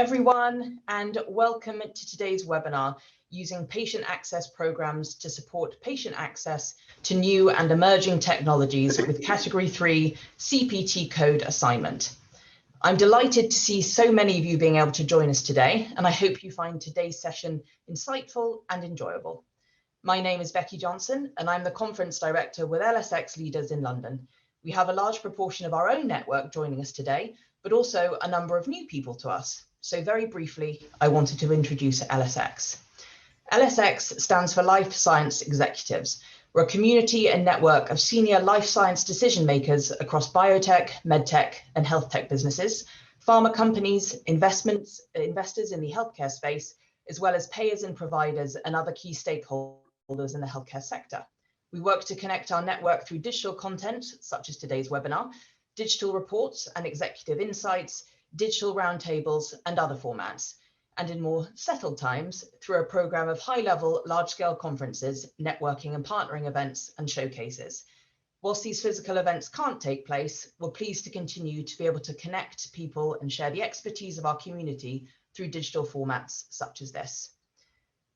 everyone, and welcome to today's webinar, using patient access programs to support patient access to new and emerging technologies with Category 3 CPT code assignment. I'm delighted to see so many of you being able to join us today, and I hope you find today's session insightful and enjoyable. My name is Becky Johnson, and I'm the Conference Director with LSX Leaders in London. We have a large proportion of our own network joining us today, but also a number of new people to us. So very briefly, I wanted to introduce LSX. LSX stands for Life Science Executives. We're a community and network of senior life science decision makers across biotech, medtech, and health tech businesses, pharma companies, investors in the healthcare space, as well as payers and providers and other key stakeholders in the healthcare sector. We work to connect our network through digital content, such as today's webinar, digital reports and executive insights, digital roundtables, and other formats. And in more settled times, through a program of high-level, large-scale conferences, networking and partnering events, and showcases. Whilst these physical events can't take place, we're pleased to continue to be able to connect people and share the expertise of our community through digital formats such as this.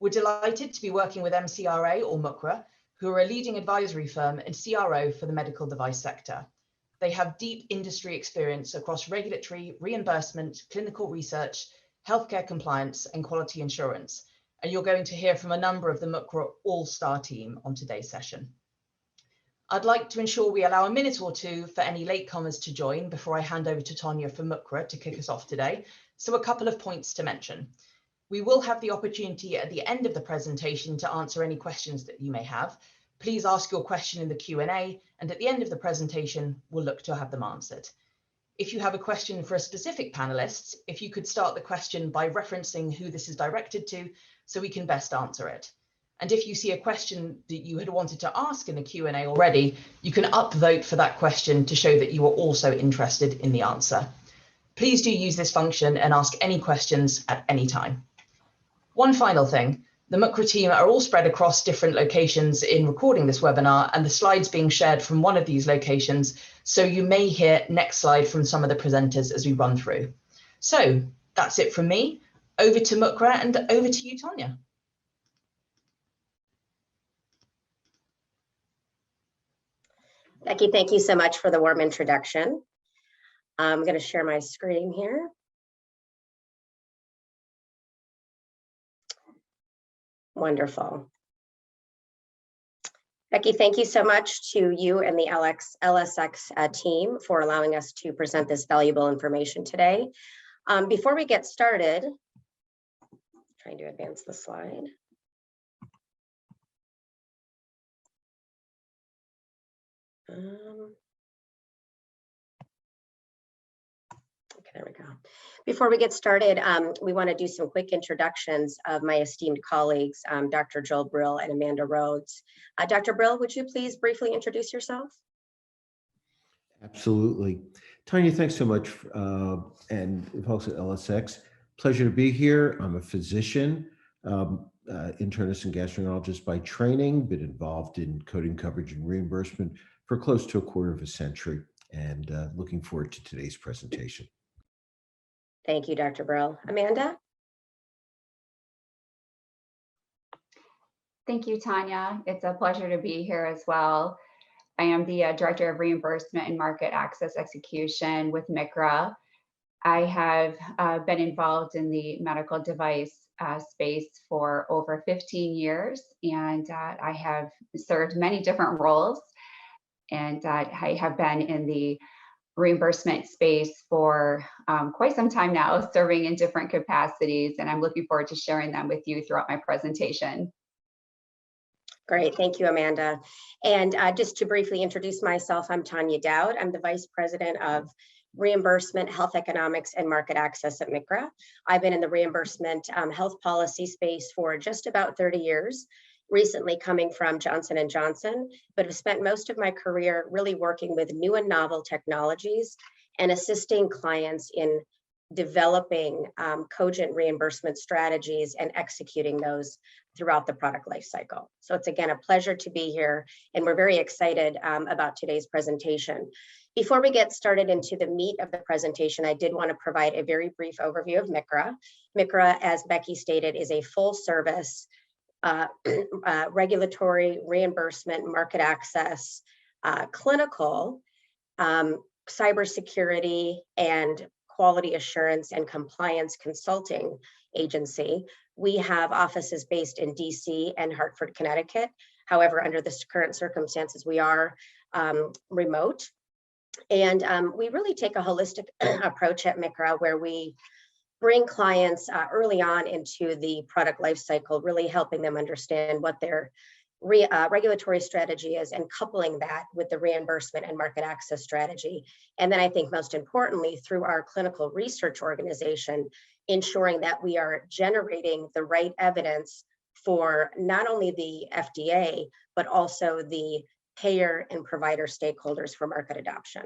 We're delighted to be working with MCRA or MUCRA, who are a leading advisory firm and CRO for the medical device sector. They have deep industry experience across regulatory, reimbursement, clinical research, healthcare compliance, and quality assurance. And you're going to hear from a number of the MUCRA all-star team on today's session. I'd like to ensure we allow a minute or two for any latecomers to join before I hand over to Tanya from MUCRA to kick us off today. So a couple of points to mention. We will have the opportunity at the end of the presentation to answer any questions that you may have. Please ask your question in the Q&A, and at the end of the presentation, we'll look to have them answered. If you have a question for a specific panelist, if you could start the question by referencing who this is directed to, so we can best answer it. And if you see a question that you had wanted to ask in the Q&A already, you can upvote for that question to show that you are also interested in the answer. Please do use this function and ask any questions at any time. One final thing. The MUCRA team are all spread across different locations in recording this webinar, and the slides being shared from one of these locations, so you may hear next slide from some of the presenters as we run through. So that's it from me. Over to MUCRA and over to you, Tanya. Becky, thank you so much for the warm introduction. I'm going to share my screen here. Wonderful. Becky, thank you so much to you and the LSX team for allowing us to present this valuable information today. Before we get started, trying to advance the slide. Okay, there we go. Before we get started, we want to do some quick introductions of my esteemed colleagues, Dr. Joel Brill and Amanda Rhodes. Dr. Brill, would you please briefly introduce yourself? Absolutely. Tanya, thanks so much. And folks at LSX, pleasure to be here. I'm a physician, internist and gastroenterologist by training, been involved in coding, coverage, and reimbursement for close to a quarter of a century, and looking forward to today's presentation. Thank you, Dr. Brill. Amanda? Thank you, Tanya. It's a pleasure to be here as well. I am the Director of Reimbursement and Market Access Execution with MICRA. I have been involved in the medical device space for over 15 years, and I have served many different roles. And I have been in the reimbursement space for quite some time now, serving in different capacities, and I'm looking forward to sharing them with you throughout my presentation. Great, thank you, Amanda. And just to briefly introduce myself, I'm Tanya Dowd. I'm the Vice President of Reimbursement, Health Economics, and Market Access at MICRA. I've been in the reimbursement health policy space for just about 30 years. Recently coming from Johnson & Johnson, but have spent most of my career really working with new and novel technologies and assisting clients in developing cogent reimbursement strategies and executing those throughout the product life cycle. So it's again a pleasure to be here, and we're very excited about today's presentation. Before we get started into the meat of the presentation, I did want to provide a very brief overview of MCRA. MCRA, as Becky stated, is a full service regulatory, reimbursement, market access, clinical, cybersecurity, and quality assurance and compliance consulting agency. We have offices based in DC and Hartford, Connecticut. However, under the current circumstances, we are remote. And we really take a holistic approach at MCRA, where we bring clients early on into the product life cycle, really helping them understand what their regulatory strategy is and coupling that with the reimbursement and market access strategy. And then I think most importantly, through our clinical research organization, ensuring that we are generating the right evidence for not only the FDA, but also the payer and provider stakeholders for market adoption.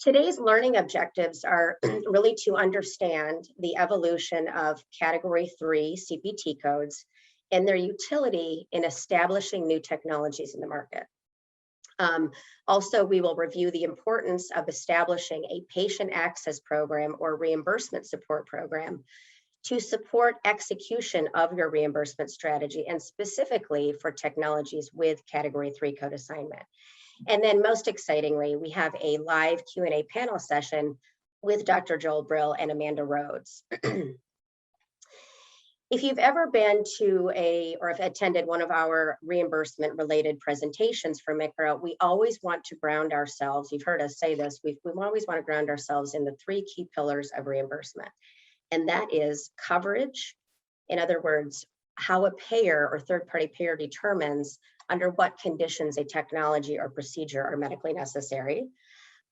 Today's learning objectives are really to understand the evolution of Category 3 CPT codes and their utility in establishing new technologies in the market. Also, we will review the importance of establishing a patient access program or reimbursement support program to support execution of your reimbursement strategy, and specifically for technologies with Category 3 code assignment. And then most excitingly, we have a live Q&A panel session with Dr. Joel Brill and Amanda Rhodes. If you've ever been to or have attended one of our reimbursement related presentations from MCRA, we always want to ground ourselves. You've heard us say this, we always want to ground ourselves in the 3 key pillars of reimbursement. And that is coverage. In other words, how a payer or third-party payer determines under what conditions a technology or procedure are medically necessary.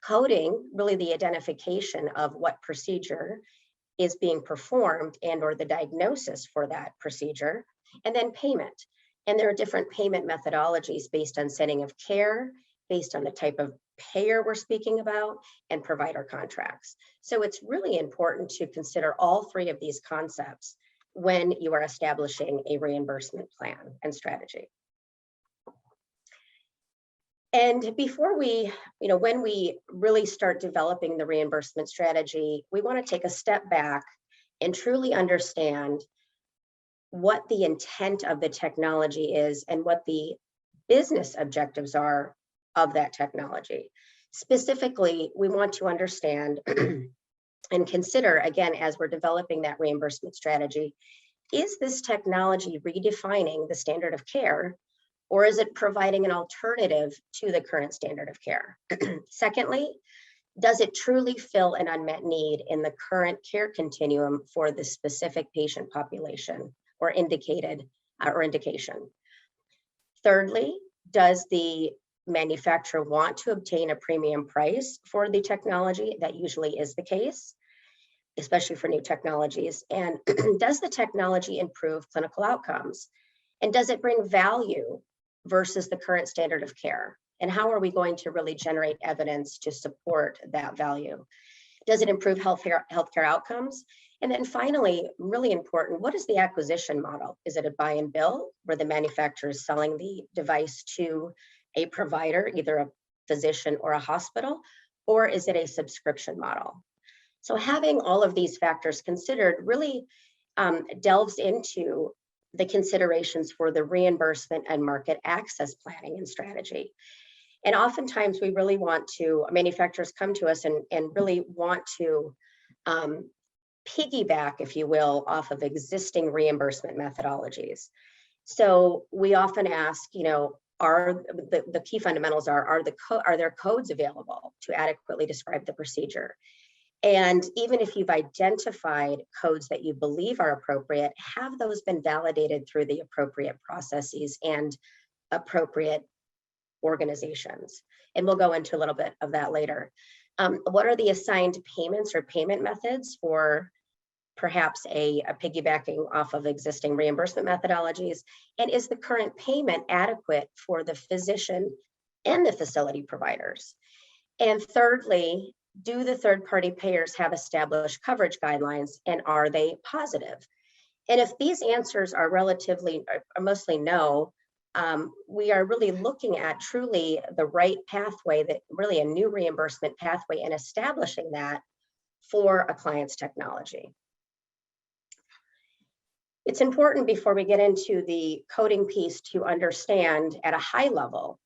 Coding, really the identification of what procedure is being performed and or the diagnosis for that procedure. And then payment. And there are different payment methodologies based on setting of care, based on the type of payer we're speaking about, and provider contracts. So it's really important to consider all 3 of these concepts when you are establishing a reimbursement plan and strategy. And before we, when we really start developing the reimbursement strategy, we want to take a step back and truly understand what the intent of the technology is and what the business objectives are of that technology. Specifically, we want to understand and consider, again, as we're developing that reimbursement strategy, is this technology redefining the standard of care, or is it providing an alternative to the current standard of care? Secondly, does it truly fill an unmet need in the current care continuum for the specific patient population or indication? Thirdly, does the manufacturer want to obtain a premium price for the technology? That usually is the case, especially for new technologies. And does the technology improve clinical outcomes? And does it bring value versus the current standard of care? And how are we going to really generate evidence to support that value? Does it improve healthcare outcomes? And then finally, really important, what is the acquisition model? Is it a buy and bill, where the manufacturer is selling the device to a provider, either a physician or a hospital, or is it a subscription model? So having all of these factors considered really delves into the considerations for the reimbursement and market access planning and strategy. And oftentimes we really want to, manufacturers come to us and really want to piggyback, if you will, off of existing reimbursement methodologies. So we often ask, are the key fundamentals are there codes available to adequately describe the procedure? And even if you've identified codes that you believe are appropriate, have those been validated through the appropriate processes and appropriate organizations? And we'll go into a little bit of that later. What are the assigned payments or payment methods for perhaps a piggybacking off of existing reimbursement methodologies? And is the current payment adequate for the physician and the facility providers? And thirdly, do the third-party payers have established coverage guidelines, and are they positive? And if these answers are mostly no, we are really looking at truly the right pathway, that really a new reimbursement pathway, and establishing that for a client's technology. It's important, before we get into the coding piece, to understand at a high level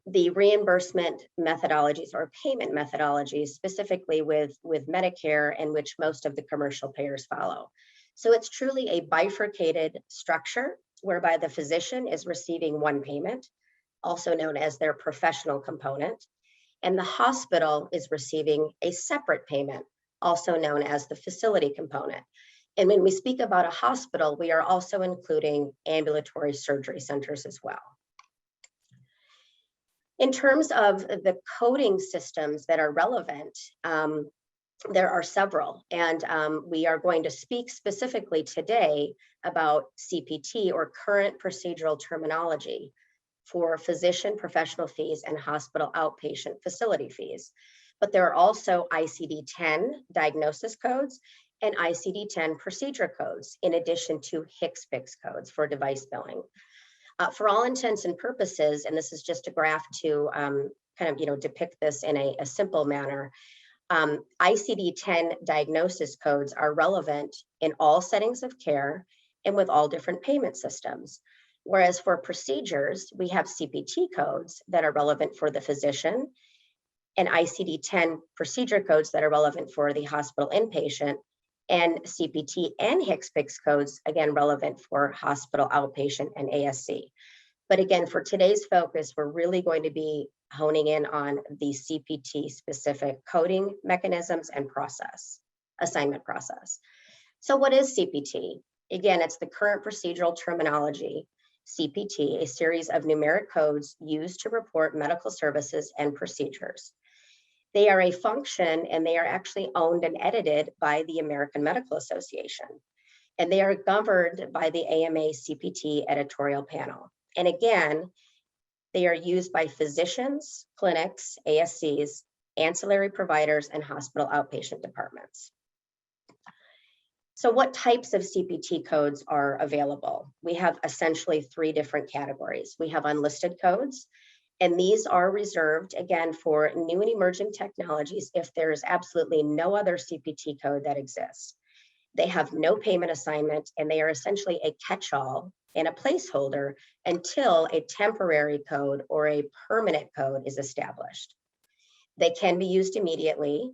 the reimbursement methodologies or payment methodologies, specifically with Medicare, and which most of the commercial payers follow. So it's truly a bifurcated structure whereby the physician is receiving one payment, also known as their professional component, and the hospital is receiving a separate payment, also known as the facility component. And when we speak about a hospital, we are also including ambulatory surgery centers as well. In terms of the coding systems that are relevant, there are several, and we are going to speak specifically today about CPT, or current procedural terminology, for physician professional fees and hospital outpatient facility fees. But there are also ICD-10 diagnosis codes and ICD-10 procedure codes, in addition to HCPCS codes for device billing. For all intents and purposes, and this is just a graph to kind of depict this in a simple manner, ICD-10 diagnosis codes are relevant in all settings of care and with all different payment systems. Whereas for procedures, we have CPT codes that are relevant for the physician, and ICD-10 procedure codes that are relevant for the hospital inpatient, and CPT and HCPCS codes, again, relevant for hospital outpatient and ASC. But again, for today's focus, we're really going to be honing in on the CPT specific coding mechanisms and assignment process. So what is CPT? Again, it's the current procedural terminology, CPT, a series of numeric codes used to report medical services and procedures. They are a function, and they are actually owned and edited by the American Medical Association. And they are governed by the AMA CPT editorial panel. And again, they are used by physicians, clinics, ASCs, ancillary providers, and hospital outpatient departments. So what types of CPT codes are available? We have essentially three different categories. We have unlisted codes, and these are reserved, again, for new and emerging technologies if there is absolutely no other CPT code that exists. They have no payment assignment, and they are essentially a catch-all and a placeholder until a temporary code or a permanent code is established. They can be used immediately.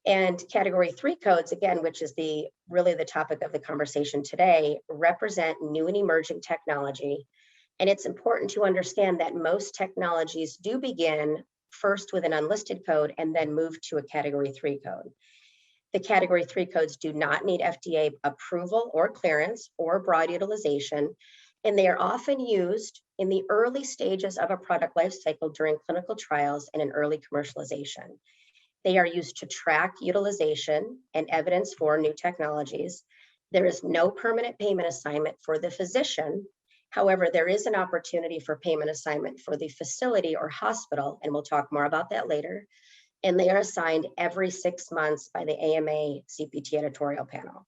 And category 3 codes, again, which is really the topic of the conversation today, represent new and emerging technology. And it's important to understand that most technologies do begin first with an unlisted code and then move to a category 3 code. The category 3 codes do not need FDA approval or clearance or broad utilization, and they are often used in the early stages of a product life cycle during clinical trials and in early commercialization. They are used to track utilization and evidence for new technologies. There is no permanent payment assignment for the physician. However, there is an opportunity for payment assignment for the facility or hospital, and we'll talk more about that later. And they are assigned every 6 months by the AMA CPT editorial panel.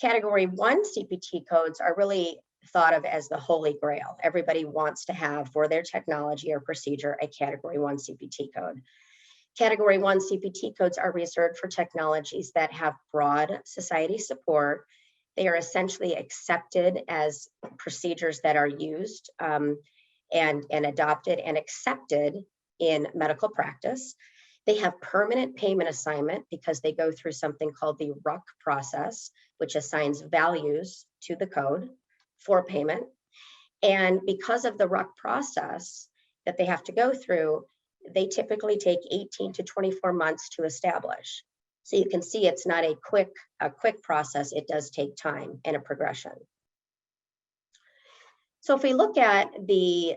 Category 1 CPT codes are really thought of as the holy grail. Everybody wants to have for their technology or procedure a category 1 CPT code. Category 1 CPT codes are reserved for technologies that have broad society support. They are essentially accepted as procedures that are used and adopted and accepted in medical practice. They have permanent payment assignment because they go through something called the RUC process, which assigns values to the code for payment. And because of the RUC process that they have to go through, they typically take 18 to 24 months to establish. So you can see it's not a quick process. It does take time and a progression. So if we look at the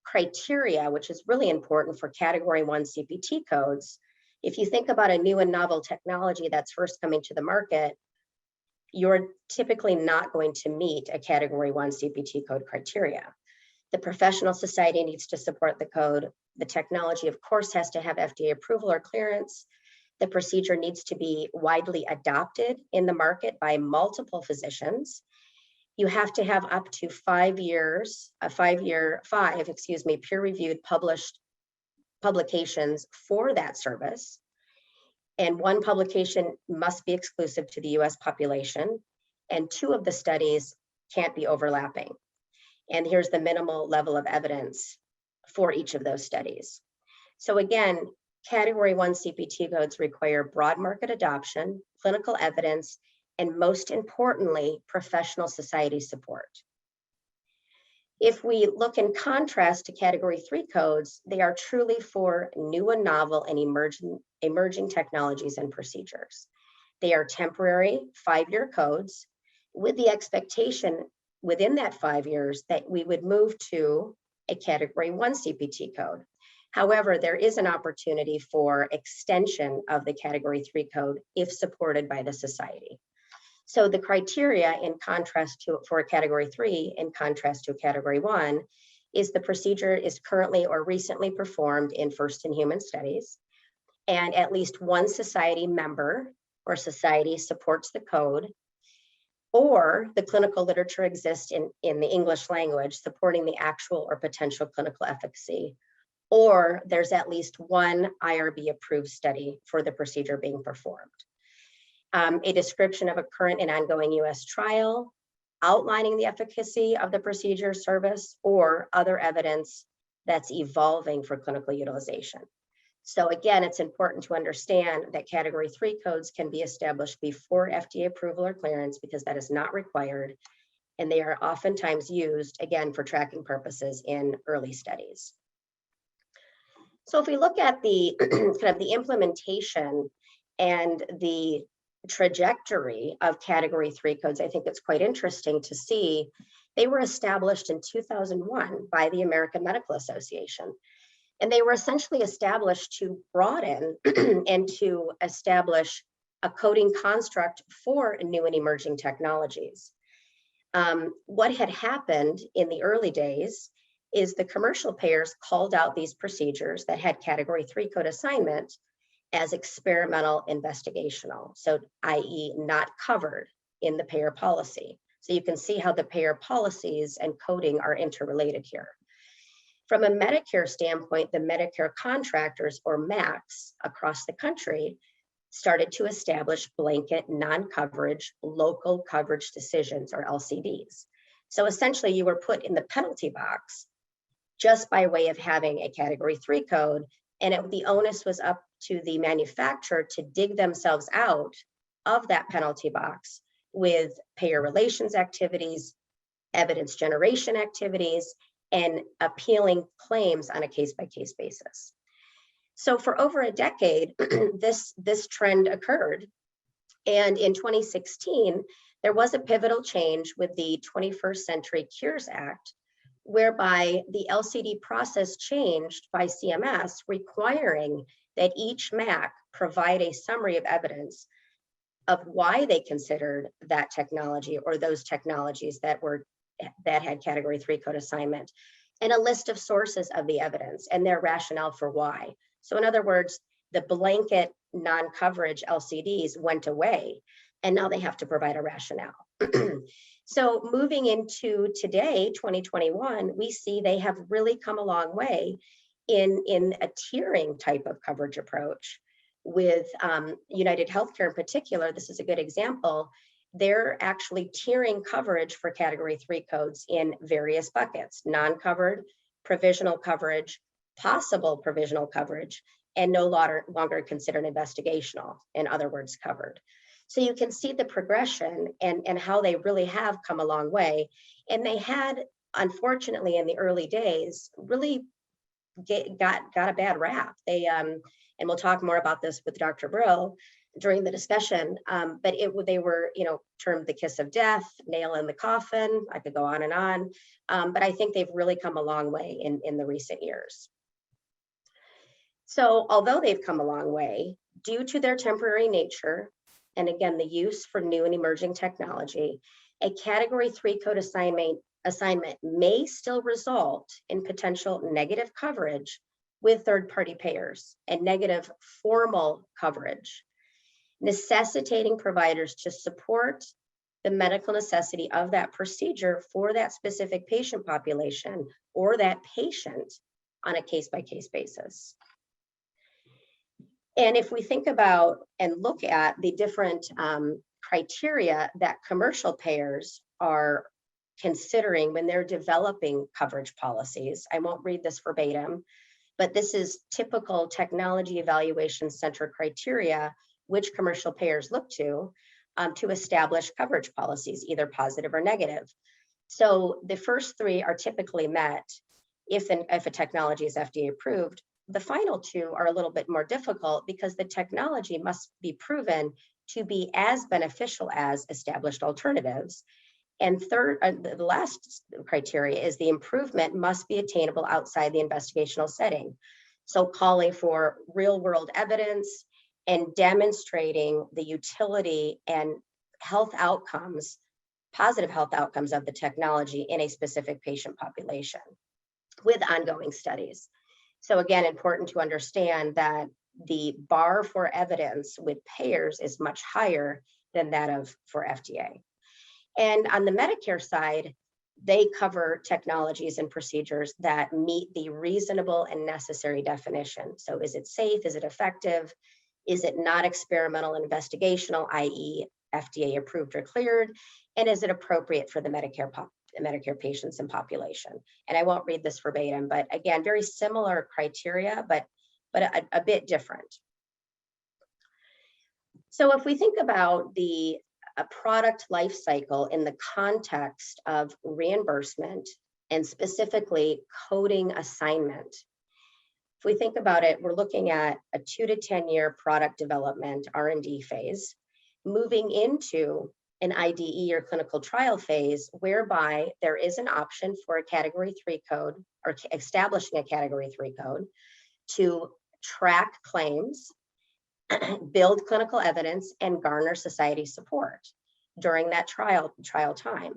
criteria, which is really important for category 1 CPT codes, if you think about a new and novel technology that's first coming to the market, you're typically not going to meet a category 1 CPT code criteria. The professional society needs to support the code. The technology, of course, has to have FDA approval or clearance. The procedure needs to be widely adopted in the market by multiple physicians. You have to have up to 5 years, peer-reviewed published publications for that service. And one publication must be exclusive to the US population, and 2 of the studies can't be overlapping. And here's the minimal level of evidence for each of those studies. So again, Category 1 CPT codes require broad market adoption, clinical evidence, and most importantly, professional society support. If we look in contrast to Category 3 codes, they are truly for new and novel and emerging technologies and procedures. They are temporary 5-year codes with the expectation within that 5 years that we would move to a Category 1 CPT code. However, there is an opportunity for extension of the Category 3 code if supported by the society. So the criteria in contrast to for a Category 3, in contrast to a Category 1, is the procedure is currently or recently performed in first-in-human studies, and at least one society member or society supports the code, or the clinical literature exists in the English language supporting the actual or potential clinical efficacy, or there's at least one IRB approved study for the procedure being performed. A description of a current and ongoing US trial outlining the efficacy of the procedure service or other evidence that's evolving for clinical utilization. So again, it's important to understand that Category 3 codes can be established before FDA approval or clearance because that is not required, and they are oftentimes used, again, for tracking purposes in early studies. So if we look at the kind of the implementation and the trajectory of Category 3 codes, I think it's quite interesting to see. They were established in 2001 by the American Medical Association. And they were essentially established to broaden and to establish a coding construct for new and emerging technologies. What had happened in the early days is the commercial payers called out these procedures that had Category 3 code assignment as experimental investigational, so i.e. not covered in the payer policy. So you can see how the payer policies and coding are interrelated here. From a Medicare standpoint, the Medicare contractors or MACs across the country started to establish blanket non-coverage local coverage decisions or LCDs. So essentially you were put in the penalty box just by way of having a Category 3 code, and the onus was up to the manufacturer to dig themselves out of that penalty box with payer relations activities, evidence generation activities, and appealing claims on a case-by-case basis. So for over a decade, this trend occurred. And in 2016, there was a pivotal change with the 21st Century Cures Act, whereby the LCD process changed by CMS, requiring that each MAC provide a summary of evidence of why they considered that technology or those technologies that had Category 3 code assignment, and a list of sources of the evidence and their rationale for why. So in other words, the blanket non-coverage LCDs went away, and now they have to provide a rationale. So moving into today, 2021, we see they have really come a long way in a tiering type of coverage approach. With United Healthcare in particular, this is a good example. They're actually tiering coverage for Category 3 codes in various buckets: non-covered, provisional coverage, possible provisional coverage, and no longer considered investigational, in other words, covered. So you can see the progression and how they really have come a long way. And they had, unfortunately, in the early days, really got a bad rap. They and we'll talk more about this with Dr. Brill during the discussion, but they were, termed the kiss of death, nail in the coffin. I could go on and on, but I think they've really come a long way in the recent years. So although they've come a long way, due to their temporary nature, and again, the use for new and emerging technology, a Category 3 code assignment may still result in potential negative coverage with third-party payers and negative formal coverage, necessitating providers to support the medical necessity of that procedure for that specific patient population or that patient on a case-by-case basis. And if we think about and look at the different criteria that commercial payers are considering when they're developing coverage policies, I won't read this verbatim, but this is typical technology evaluation center criteria which commercial payers look to establish coverage policies, either positive or negative. So the first three are typically met if a technology is FDA approved. The final two are a little bit more difficult because the technology must be proven to be as beneficial as established alternatives. And third, the last criteria is the improvement must be attainable outside the investigational setting. So calling for real world evidence and demonstrating the utility and health outcomes, positive health outcomes of the technology in a specific patient population with ongoing studies. So again, important to understand that the bar for evidence with payers is much higher than that for FDA. And on the Medicare side, they cover technologies and procedures that meet the reasonable and necessary definition. So is it safe? Is it effective? Is it not experimental investigational, i.e. FDA approved or cleared? And is it appropriate for the Medicare patients and population? And I won't read this verbatim, but again, very similar criteria, but a bit different. So if we think about a product life cycle in the context of reimbursement and specifically coding assignment, if we think about it, we're looking at a 2 to 10 year product development R&D phase, moving into an IDE or clinical trial phase, whereby there is an option for a category 3 code or establishing a category 3 code to track claims, build clinical evidence, and garner society support during that trial time.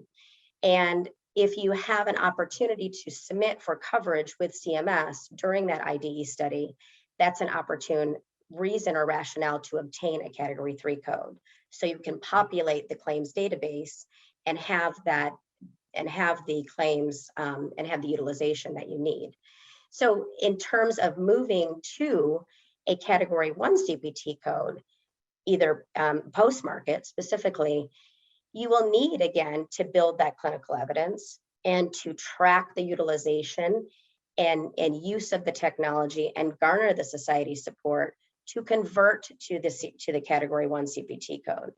And if you have an opportunity to submit for coverage with CMS during that IDE study, that's an opportune reason or rationale to obtain a category 3 code. So you can populate the claims database and have the claims and have the utilization that you need. So in terms of moving to a category 1 CPT code, either post-market specifically, you will need, again, to build that clinical evidence and to track the utilization and use of the technology and garner the society support to convert to the category 1 CPT code.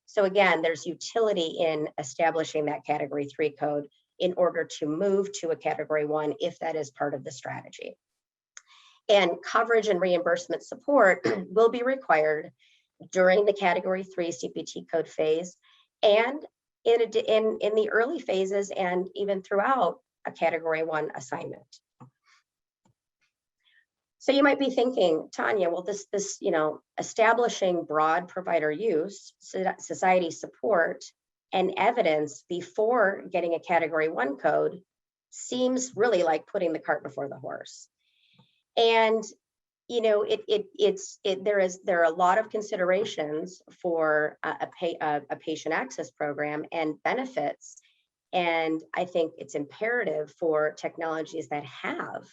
So again, there's utility in establishing that category 3 code in order to move to a category 1 if that is part of the strategy. And coverage and reimbursement support will be required during the category 3 CPT code phase and in the early phases and even throughout a category 1 assignment. So you might be thinking, Tanya, well, this establishing broad provider use, society support, and evidence before getting a category 1 code seems really like putting the cart before the horse. And there are a lot of considerations for a patient access program and benefits. And I think it's imperative for technologies that have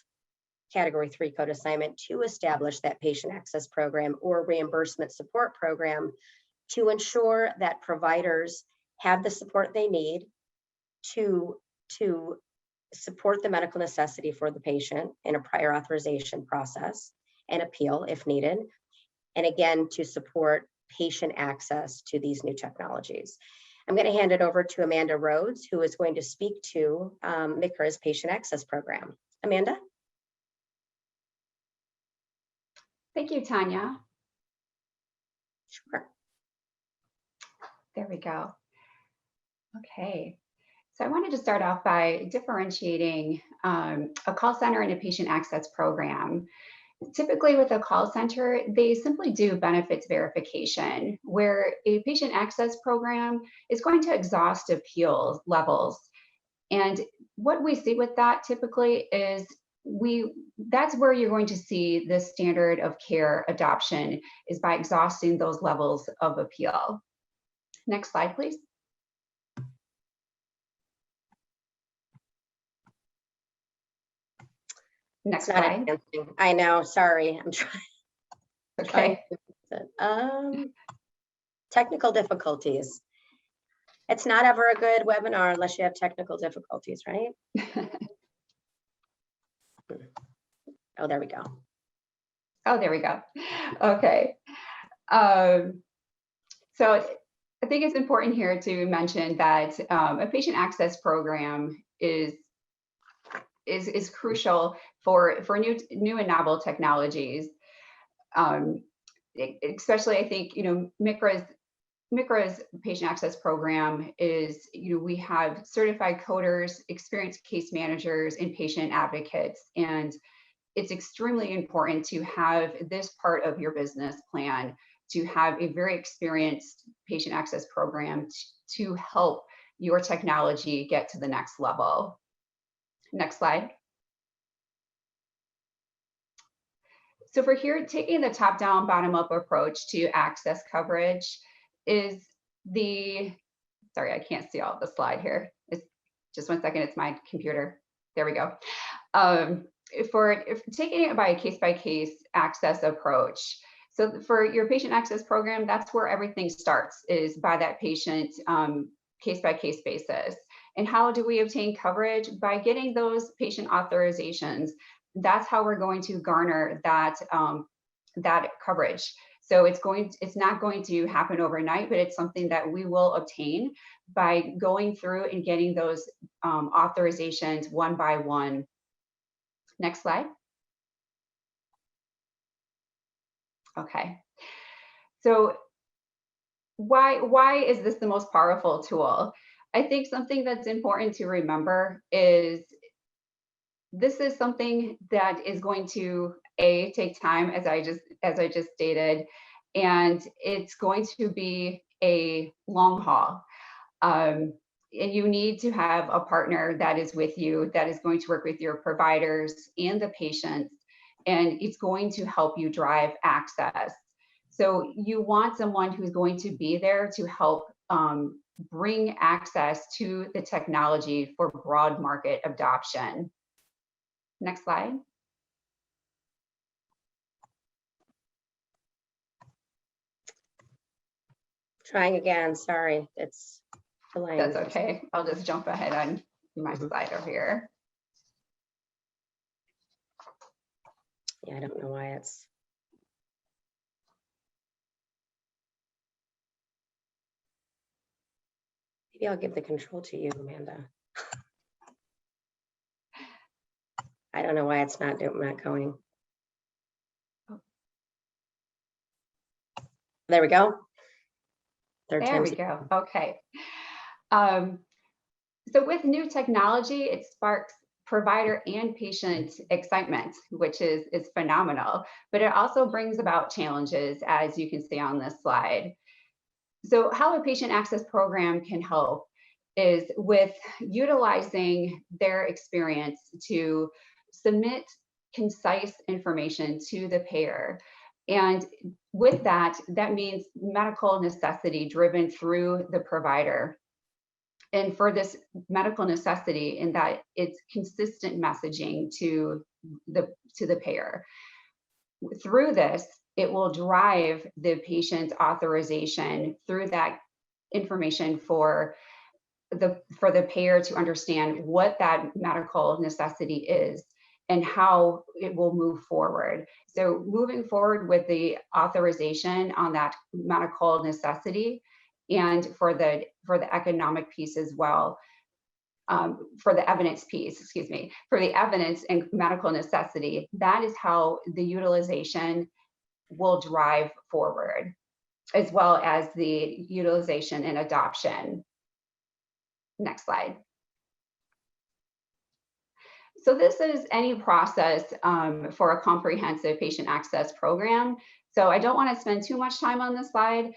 category 3 code assignment to establish that patient access program or reimbursement support program to ensure that providers have the support they need to support the medical necessity for the patient in a prior authorization process and appeal if needed. And again, to support patient access to these new technologies. I'm going to hand it over to Amanda Rhodes, who is going to speak to MCRA's patient access program. Amanda? Thank you, Tanya. Sure. There we go. Okay. So I wanted to start off by differentiating a call center and a patient access program. Typically with a call center, they simply do benefits verification, where a patient access program is going to exhaust appeals levels. And what we see with that typically is that's where you're going to see the standard of care adoption, is by exhausting those levels of appeal. Next slide, please. Next slide. Advancing. I know, sorry, I'm trying. Okay. Technical difficulties. It's not ever a good webinar unless you have technical difficulties, right? Oh, there we go. Oh, there we go. Okay. So I think it's important here to mention that a patient access program is crucial for new and novel technologies. Especially, I think, MICRA's patient access program is, we have certified coders, experienced case managers, and patient advocates. And it's extremely important to have this part of your business plan, to have a very experienced patient access program to help your technology get to the next level. Next slide. So for here, taking the top-down, bottom-up approach to access coverage is sorry, I can't see all the slide here. It's just 1 second, it's my computer. There we go. If taking it by a case-by-case access approach. So for your patient access program, that's where everything starts, is by that patient case-by-case basis. And how do we obtain coverage? By getting those patient authorizations. That's how we're going to garner that coverage. So it's not going to happen overnight, but it's something that we will obtain by going through and getting those authorizations one by one. Next slide. Okay. So why is this the most powerful tool? I think something that's important to remember is this is something that is going to take time, as I just stated, and it's going to be a long haul. And you need to have a partner that is with you, that is going to work with your providers and the patients, and it's going to help you drive access. So you want someone who's going to be there to help bring access to the technology for broad market adoption. Next slide. Trying again, sorry, it's delaying. That's okay. I'll just jump ahead on my slide over here. Yeah, I don't know why it's. Maybe I'll give the control to you, Amanda. I don't know why it's not going. There we go. There we go. Okay. So with new technology, it sparks provider and patient excitement, which is phenomenal, but it also brings about challenges, as you can see on this slide. So how a patient access program can help is with utilizing their experience to submit concise information to the payer. And with that, that means medical necessity driven through the provider. And for this medical necessity, in that it's consistent messaging to the payer. Through this, it will drive the patient authorization through that information for the payer to understand what that medical necessity is and how it will move forward. So moving forward with the authorization on that medical necessity, and for the economic piece as well, for the evidence piece, excuse me, for the evidence and medical necessity, that is how the utilization will drive forward, as well as the utilization and adoption. Next slide. So this is any process for a comprehensive patient access program. So I don't want to spend too much time on this slide,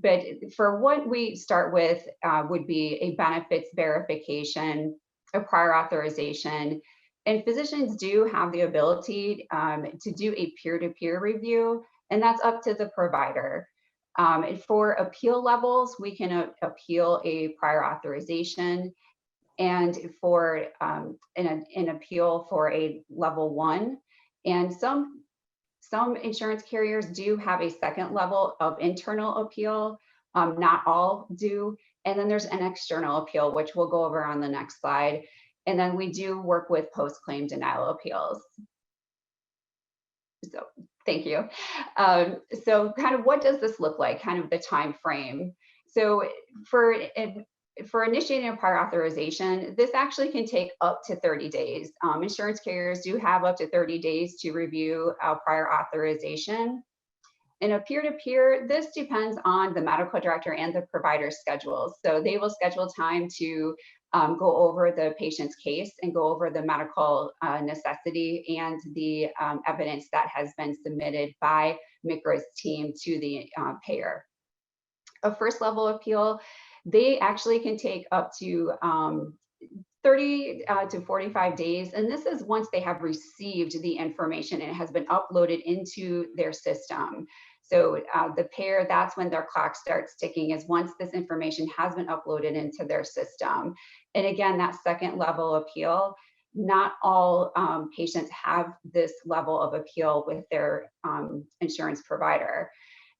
but for what we start with would be a benefits verification, a prior authorization, And physicians do have the ability to do a peer-to-peer review, and that's up to the provider. For appeal levels, we can appeal a prior authorization, and for an appeal for a level 1. And some insurance carriers do have a second level of internal appeal. Not all do. And then there's an external appeal, which we'll go over on the next slide. And then we do work with post-claim denial appeals. So thank you. So kind of what does this look like, kind of the time frame? So for initiating a prior authorization, this actually can take up to 30 days. Insurance carriers do have up to 30 days to review a prior authorization. In a peer-to-peer, this depends on the medical director and the provider's schedules. So they will schedule time to go over the patient's case and go over the medical necessity and the evidence that has been submitted by MCRA's team to the payer. A first level appeal, they actually can take up to 30 to 45 days. And this is once they have received the information and it has been uploaded into their system. So the payer, that's when their clock starts ticking, is once this information has been uploaded into their system. And again, that second level appeal, not all patients have this level of appeal with their insurance provider.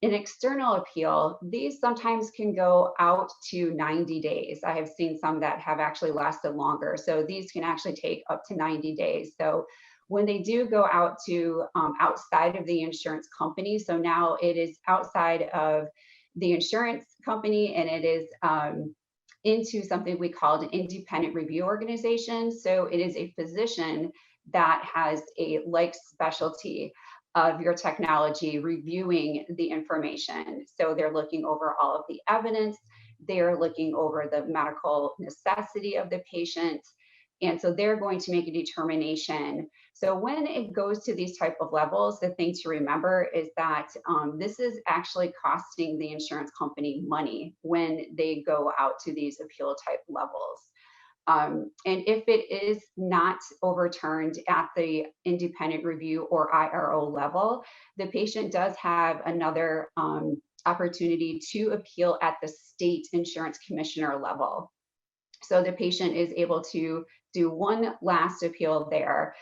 An external appeal, these sometimes can go out to 90 days. I have seen some that have actually lasted longer. So these can actually take up to 90 days. So when they do go out to outside of the insurance company, so now it is outside of the insurance company and it is into something we called an independent review organization. So it is a physician that has a like specialty of your technology reviewing the information. So they're looking over all of the evidence, they're looking over the medical necessity of the patient, and so they're going to make a determination. So when it goes to these type of levels, the thing to remember is that this is actually costing the insurance company money when they go out to these appeal type levels. And if it is not overturned at the independent review or IRO level, the patient does have another opportunity to appeal at the state insurance commissioner level. So the patient is able to do one last appeal there.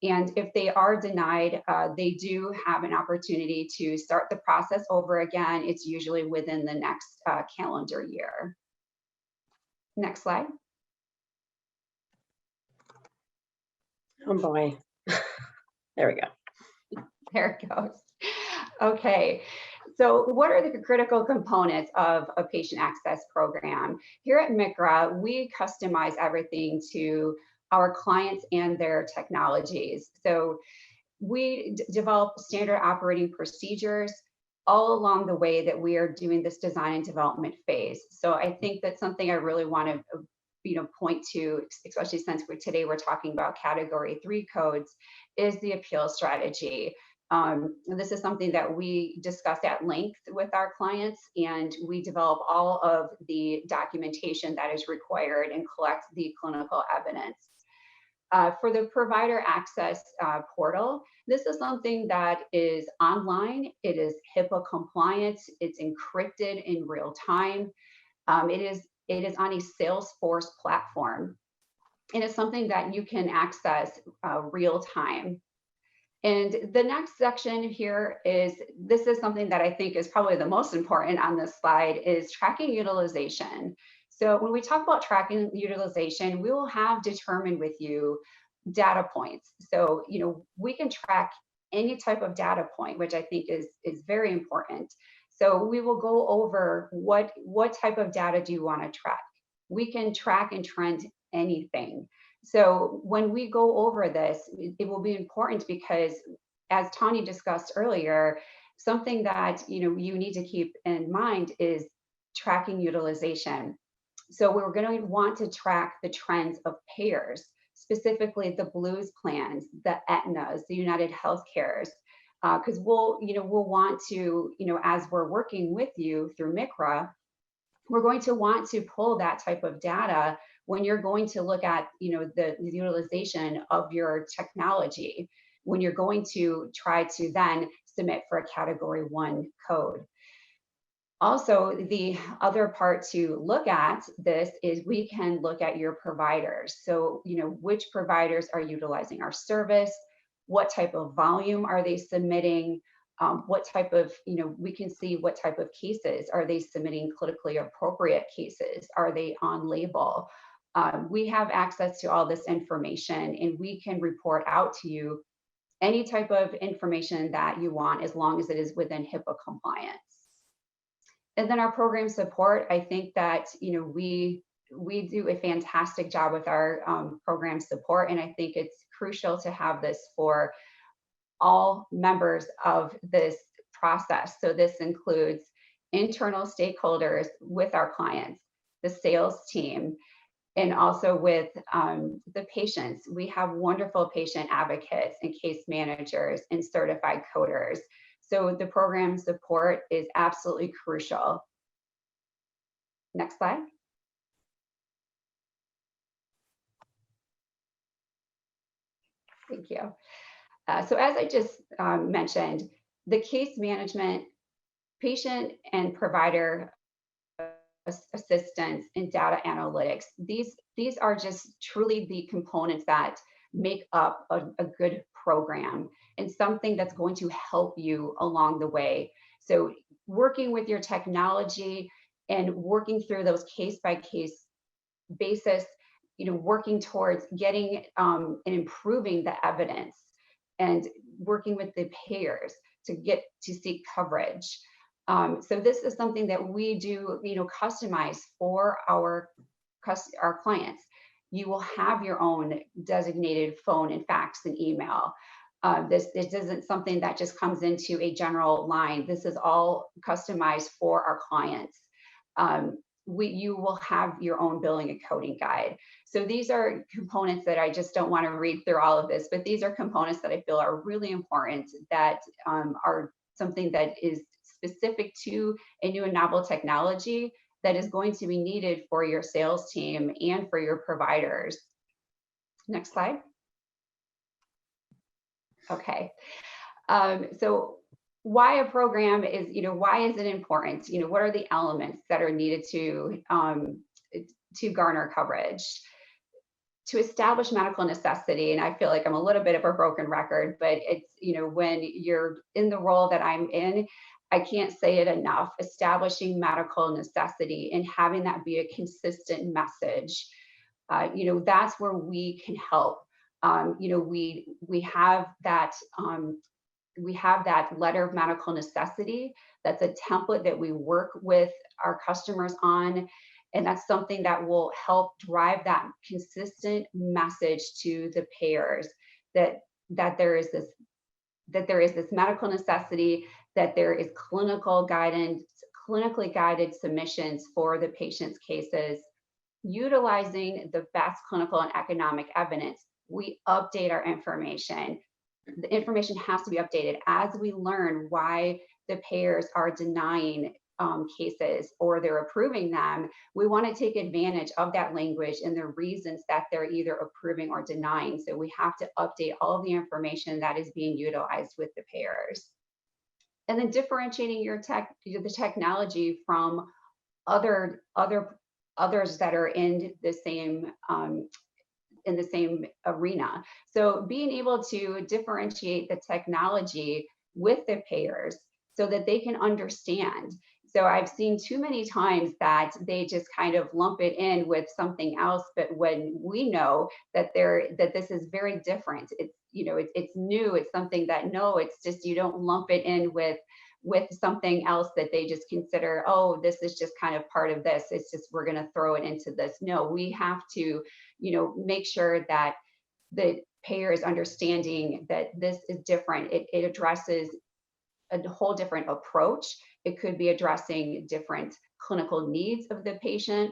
And if they are denied, they do have an opportunity to start the process over again. It's usually within the next calendar year. Next slide. Oh boy. There we go. There it goes. Okay, so what are the critical components of a patient access program? Here at MCRA, we customize everything to our clients and their technologies. So we develop standard operating procedures all along the way that we are doing this design and development phase. So I think that's something I really want to point to, especially since today we're talking about Category 3 codes, is the appeal strategy. This is something that we discuss at length with our clients, and we develop all of the documentation that is required and collect the clinical evidence. For the provider access portal, this is something that is online. It is HIPAA compliant. It's encrypted in real time. It is on a Salesforce platform, and it's something that you can access real time. And the next section here this is something that I think is probably the most important on this slide, is tracking utilization. So when we talk about tracking utilization, we will have determined with you data points. So, we can track any type of data point, which I think is very important. So we will go over what type of data do you want to track. We can track and trend anything. So when we go over this, it will be important because, as Tanya discussed earlier, something that you need to keep in mind is tracking utilization. So we're going to want to track the trends of payers, specifically the Blues plans, the Aetnas, the United Healthcares, because we'll want to, as we're working with you through MCRA, we're going to want to pull that type of data when you're going to look at, the utilization of your technology, when you're going to try to then submit for a Category 1 code. Also, the other part to look at this is we can look at your providers. So, which providers are utilizing our service? What type of volume are they submitting? What type of, we can see what type of cases. Are they submitting clinically appropriate cases? Are they on label? We have access to all this information, and we can report out to you any type of information that you want, as long as it is within HIPAA compliance. And then our program support, I think that, we do a fantastic job with our program support. And I think it's crucial to have this for all members of this process. So this includes internal stakeholders with our clients, the sales team, and also with the patients. We have wonderful patient advocates and case managers and certified coders. So the program support is absolutely crucial. Next slide. Thank you. So as I just mentioned, the case management, patient and provider assistance, and data analytics, these are just truly the components that make up a good program, and something that's going to help you along the way. So working with your technology and working through those case-by-case basis, working towards getting and improving the evidence, and working with the payers to seek coverage. So this is something that we do, customize for our clients. You will have your own designated phone and fax and email. This isn't something that just comes into a general line. This is all customized for our clients. You will have your own billing and coding guide. So these are components that I just don't want to read through all of this, but these are components that I feel are really important, that are something that is specific to a new and novel technology that is going to be needed for your sales team and for your providers. Next slide. Okay. So why a program is, why is it important? What are the elements that are needed to garner coverage? To establish medical necessity, and I feel like I'm a little bit of a broken record, but it's, when you're in the role that I'm in, I can't say it enough, establishing medical necessity and having that be a consistent message. That's where we can help. We have that letter of medical necessity. That's a template that we work with our customers on. And that's something that will help drive that consistent message to the payers that there is this medical necessity, that there is clinical guidance, clinically guided submissions for the patient's cases, utilizing the best clinical and economic evidence. We update our information. The information has to be updated as we learn why the payers are denying cases or they're approving them. We want to take advantage of that language and the reasons that they're either approving or denying. So we have to update all of the information that is being utilized with the payers. And then differentiating the technology from others that are in the same arena. So being able to differentiate the technology with the payers so that they can understand. So I've seen too many times that they just kind of lump it in with something else, but when we know that this is very different, it's it's new, it's something that it's just, you don't lump it in with something else that they just consider, oh, this is just kind of part of this, it's just, we're going to throw it into this. No, we have to make sure that the payer is understanding that this is different. It addresses a whole different approach. It could be addressing different clinical needs of the patient.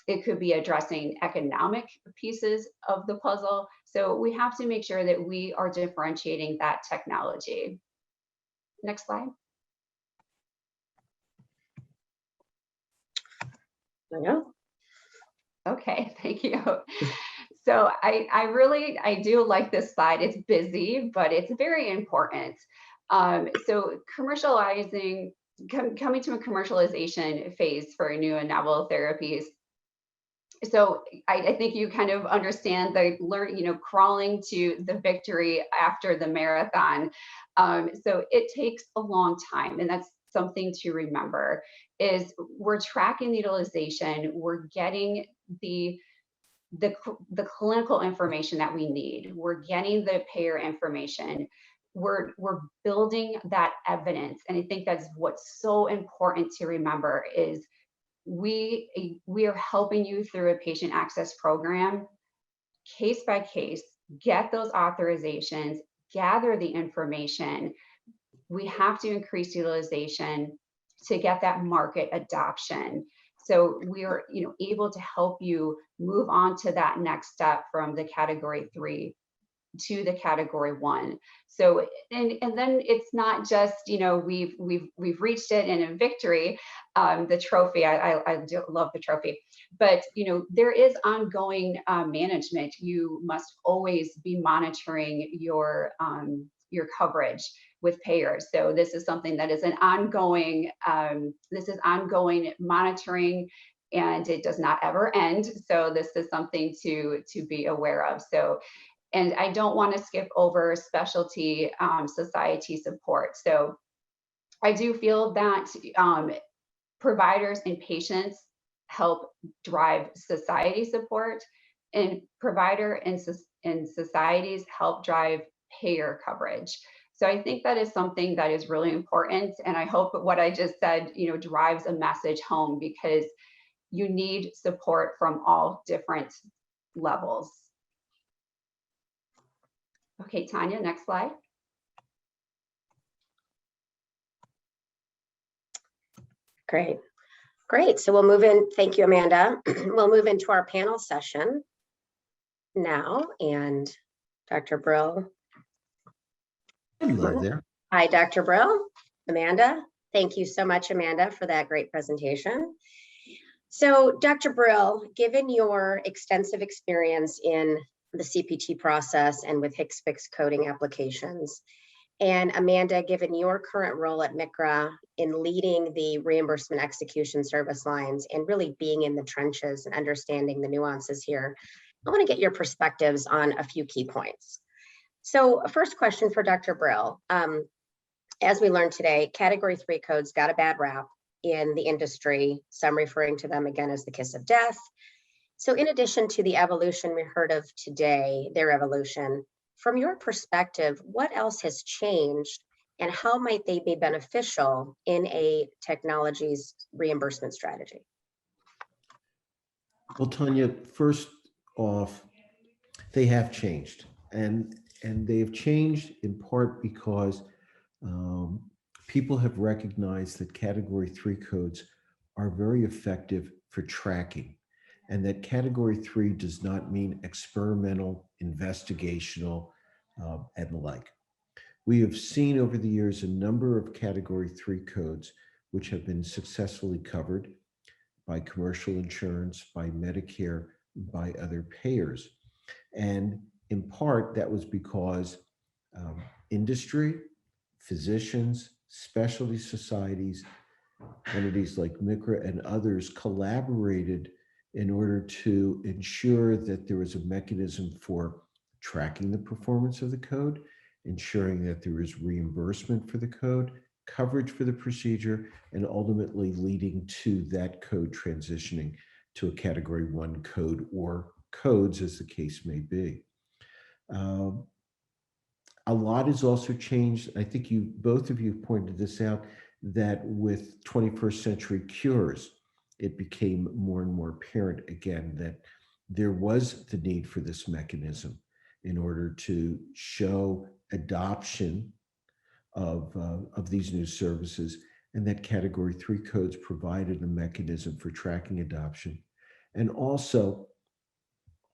It could be addressing economic pieces of the puzzle. So we have to make sure that we are differentiating that technology. Next slide. I know. Okay, thank you. So I do like this slide. It's busy, but it's very important. So coming to a commercialization phase for new and novel therapies. So I think you kind of understand crawling to the victory after the marathon. So it takes a long time, and that's something to remember is we're tracking the utilization, we're getting the clinical information that we need, we're getting the payer information, we're building that evidence. And I think that's what's so important to remember is we are helping you through a patient access program, case by case, get those authorizations, gather the information. We have to increase utilization to get that market adoption. So we are able to help you move on to that next step from the category 3 to the category 1. So and then it's not just we've reached it in a victory, the trophy. I do love the trophy, but there is ongoing management. You must always be monitoring your coverage with payers. So this is something that is an ongoing ongoing monitoring, and it does not ever end. So this is something to be aware of. So, and I don't want to skip over specialty society support. So I do feel that providers and patients help drive society support, and provider and societies help drive payer coverage. So I think that is something that is really important. And I hope what I just said, drives a message home, because you need support from all different levels. Okay, Tanya, next slide. Great. So we'll move in. Thank you, Amanda. We'll move into our panel session now. And Dr. Brill. Hello there. Hi, Dr. Brill. Amanda. Thank you so much, Amanda, for that great presentation. So, Dr. Brill, given your extensive experience in the CPT process and with HCPCS coding applications, and Amanda, given your current role at MCRA in leading the reimbursement execution service lines and really being in the trenches and understanding the nuances here, I want to get your perspectives on a few key points. So, first question for Dr. Brill. As we learned today, category 3 codes got a bad rap in the industry, some referring to them again as the kiss of death. So in addition to the evolution we heard of today, their evolution, from your perspective, what else has changed and how might they be beneficial in a technology's reimbursement strategy? Well, Tanya, first off, they have changed, and they have changed in part because people have recognized that category 3 codes are very effective for tracking, and that category 3 does not mean experimental, investigational, and the like. We have seen over the years a number of category 3 codes which have been successfully covered by commercial insurance, by Medicare, by other payers. And in part, that was because industry, physicians, specialty societies, entities like MCRA and others collaborated in order to ensure that there was a mechanism for tracking the performance of the code, ensuring that there is reimbursement for the code, coverage for the procedure, and ultimately leading to that code transitioning to a category 1 code or codes as the case may be. A lot has also changed. I think both of you pointed this out, that with 21st century cures, it became more and more apparent again that there was the need for this mechanism in order to show adoption of these new services, and that category 3 codes provided a mechanism for tracking adoption. And also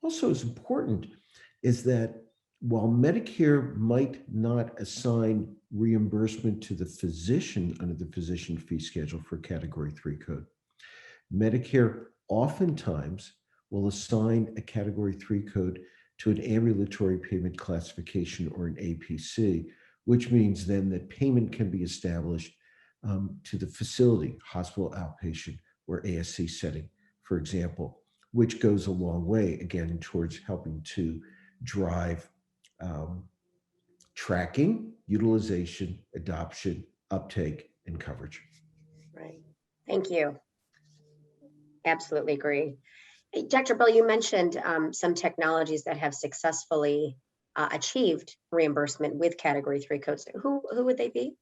is important is that while Medicare might not assign reimbursement to the physician under the physician fee schedule for category 3 code, Medicare oftentimes will assign a Category 3 code to an ambulatory payment classification or an APC, which means then that payment can be established to the facility, hospital outpatient, or ASC setting, for example, which goes a long way, again, towards helping to drive tracking, utilization, adoption, uptake, and coverage. Right. Thank you. Absolutely agree. Dr. Brill, you mentioned some technologies that have successfully achieved reimbursement with Category 3 codes. Who would they be?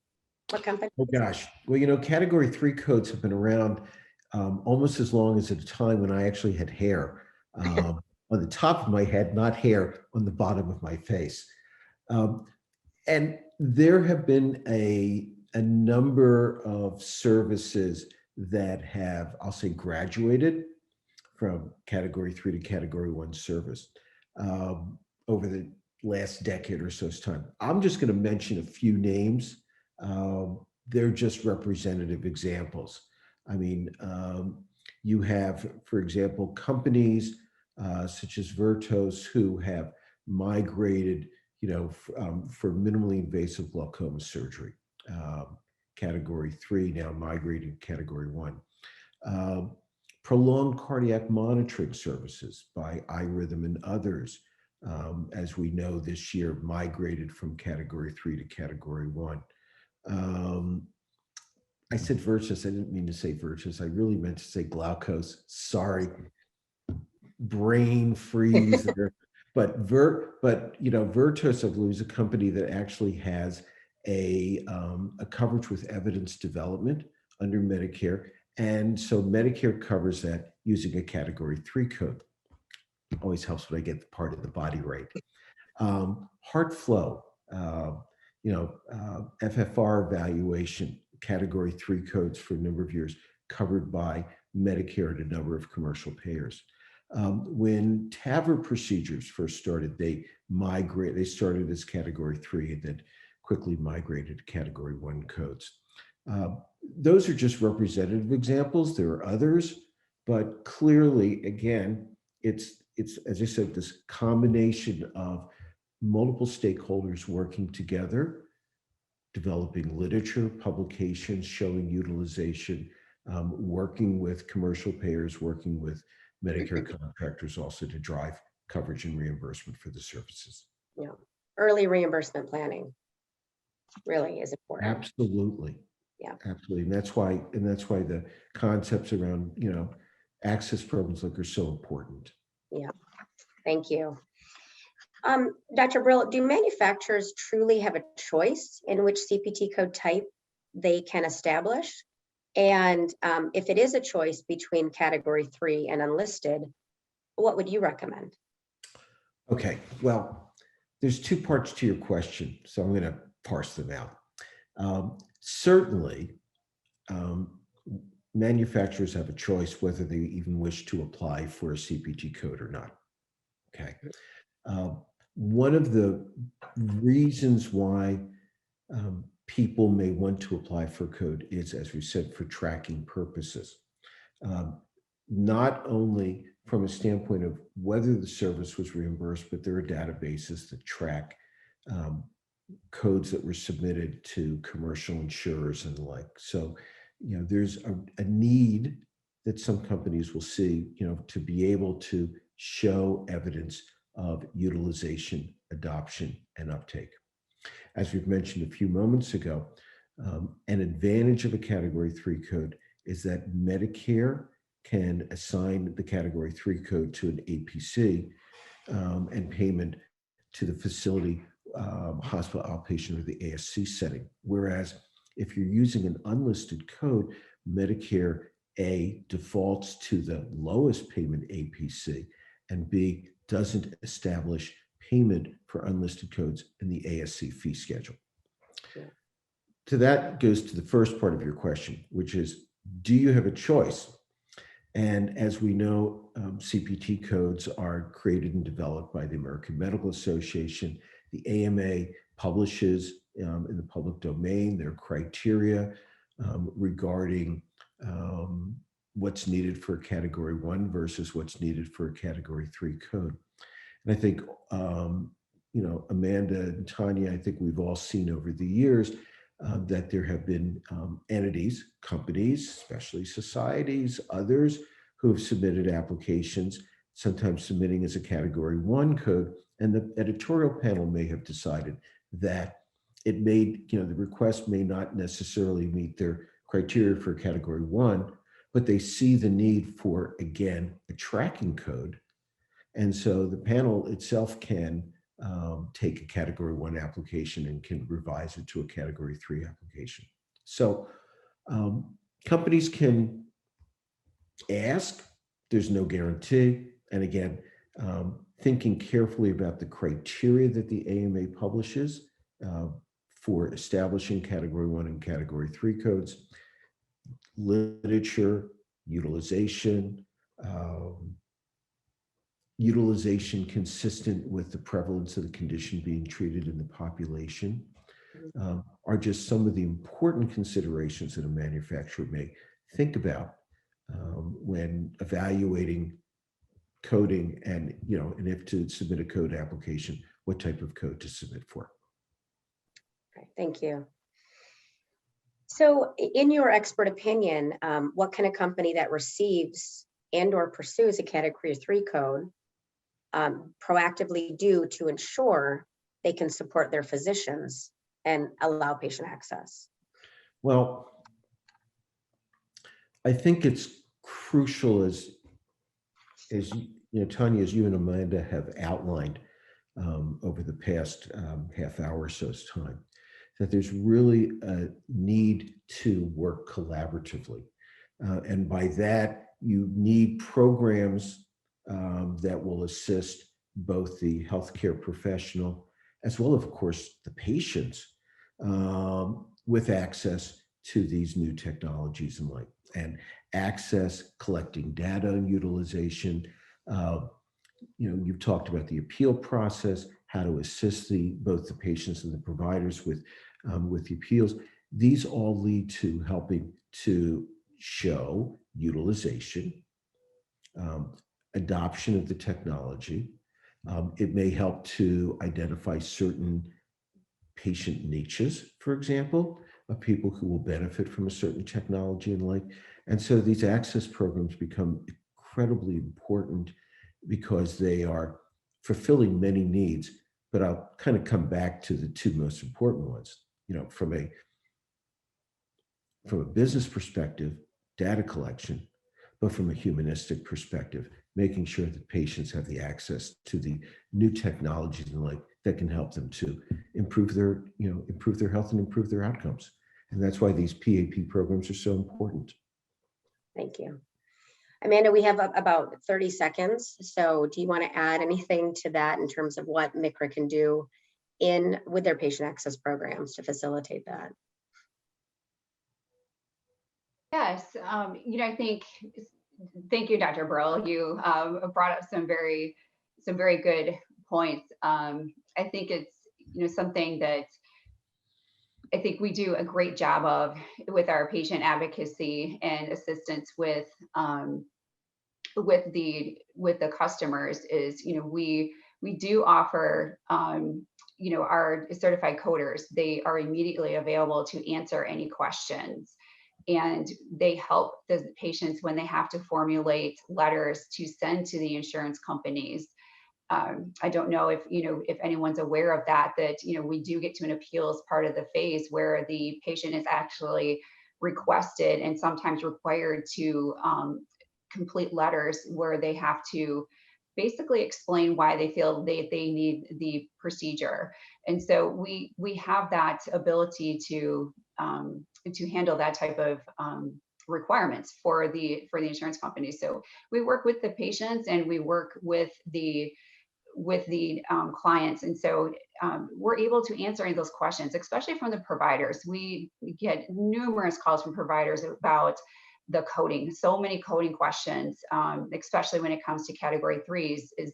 What company? Oh gosh. Well, Category 3 codes have been around almost as long as at a time when I actually had hair on the top of my head, not hair on the bottom of my face. And there have been a number of services that have, I'll say, graduated from Category 3 to Category 1 service over the last decade or so's time. I'm just going to mention a few names. They're just representative examples. I mean, you have, for example, companies such as Vertos who have migrated, for minimally invasive glaucoma surgery, Category 3, now migrating to Category 1. Prolonged cardiac monitoring services by iRhythm and others, as we know this year, migrated from Category 3 to Category 1. I said Vertus. I didn't mean to say Vertus. I really meant to say Glaukos. Sorry, brain freeze there. But Vertus, I believe, is a company that actually has a coverage with evidence development under Medicare, and so Medicare covers that using a Category 3 code. Always helps when I get the part of the body right. HeartFlow, FFR evaluation, Category 3 codes for a number of years, covered by Medicare and a number of commercial payers. When TAVR procedures first started, they started as Category 3 and then quickly migrated to Category 1 codes. Those are just representative examples. There are others, but clearly, again, it's as I said, this combination of multiple stakeholders working together, developing literature, publications showing utilization, working with commercial payers, working with Medicare contractors also to drive coverage and reimbursement for the services. Yeah, early reimbursement planning really is important. Absolutely. Yeah, absolutely, and that's why the concepts around access programs like are so important. Yeah, thank you. Dr. Brill, do manufacturers truly have a choice in which CPT code type they can establish? And if it is a choice between Category 3 and Unlisted, what would you recommend? Okay, well, there's two parts to your question, so I'm going to parse them out. Certainly, manufacturers have a choice whether they even wish to apply for a CPT code or not. Okay. One of the reasons why people may want to apply for code is, as we said, for tracking purposes. Not only from a standpoint of whether the service was reimbursed, but there are databases that track codes that were submitted to commercial insurers and the like. So, there's a need that some companies will see, to be able to show evidence of utilization, adoption, and uptake. As we've mentioned a few moments ago, an advantage of a Category 3 code is that Medicare can assign the Category 3 code to an APC and payment to the facility, hospital outpatient, or the ASC setting. Whereas if you're using an unlisted code, Medicare A, defaults to the lowest payment APC, and B, doesn't establish payment for unlisted codes in the ASC fee schedule. Yeah. To that goes to the first part of your question, which is, do you have a choice? And as we know, CPT codes are created and developed by the American Medical Association. The AMA publishes in the public domain their criteria regarding what's needed for a category 1 versus what's needed for a category 3 code. And I think, Amanda and Tanya, I think we've all seen over the years that there have been entities, companies, especially societies, others who have submitted applications, sometimes submitting as a category 1 code. And the editorial panel may have decided that it made, the request may not necessarily meet their criteria for category 1, but they see the need for, again, a tracking code. And so the panel itself can take a category 1 application and can revise it to a category 3 application. So companies can ask, there's no guarantee. And again, thinking carefully about the criteria that the AMA publishes for establishing category 1 and category 3 codes, literature, utilization, utilization consistent with the prevalence of the condition being treated in the population, are just some of the important considerations that a manufacturer may think about when evaluating coding and, and if to submit a code application, what type of code to submit for. Right, thank you. So in your expert opinion, what can a company that receives and or pursues a category 3 code proactively do to ensure they can support their physicians and allow patient access? Well, I think it's crucial as Tanya, as you and Amanda have outlined over the past half hour or so's time, that there's really a need to work collaboratively. And by that, you need programs that will assist both the healthcare professional as well as, of course, the patients with access to these new technologies and access, collecting data and utilization. You've talked about the appeal process, how to assist both the patients and the providers with the appeals. These all lead to helping to show utilization, adoption of the technology. It may help to identify certain patient niches, for example, of people who will benefit from a certain technology and And so these access programs become incredibly important because they are fulfilling many needs. But I'll kind of come back to the two most important ones. From a business perspective, data collection, but from a humanistic perspective, making sure that patients have the access to the new technologies and that can help them to improve their health and improve their outcomes. And that's why these PAP programs are so important. Thank you. Amanda, we have about 30 seconds. So do you want to add anything to that in terms of what MCRA can do with their patient access programs to facilitate that? Yes, I think, thank you, Dr. Burrell. You brought up some very good points. I think it's, something that I think we do a great job of with our patient advocacy and assistance with the customers is, we do offer, our certified coders. They are immediately available to answer any questions. And they help the patients when they have to formulate letters to send to the insurance companies. I don't know if anyone's aware of that, we do get to an appeals part of the phase where the patient is actually requested and sometimes required to complete letters where they have to basically explain why they feel they need the procedure. And so we have that ability to handle that type of requirements for the insurance companies. So we work with the patients and we work with the clients. And so we're able to answer those questions, especially from the providers. We get numerous calls from providers about the coding, so many coding questions, especially when it comes to category 3s is,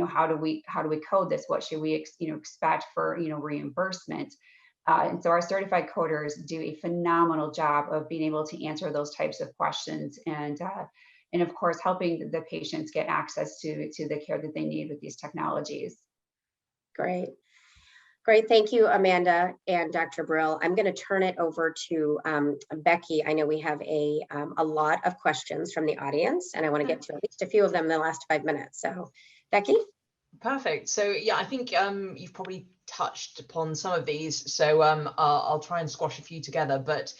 how do we code this? What should we expect for, reimbursement? And so our certified coders do a phenomenal job of being able to answer those types of questions, and of course, helping the patients get access to the care that they need with these technologies. Great. Great, thank you, Amanda and Dr. Brill. I'm going to turn it over to Becky. I know we have a lot of questions from the audience, and I want to get to at least a few of them in the last 5 minutes. So, Becky? Perfect. So yeah, I think you've probably touched upon some of these, so I'll try and squash a few together. But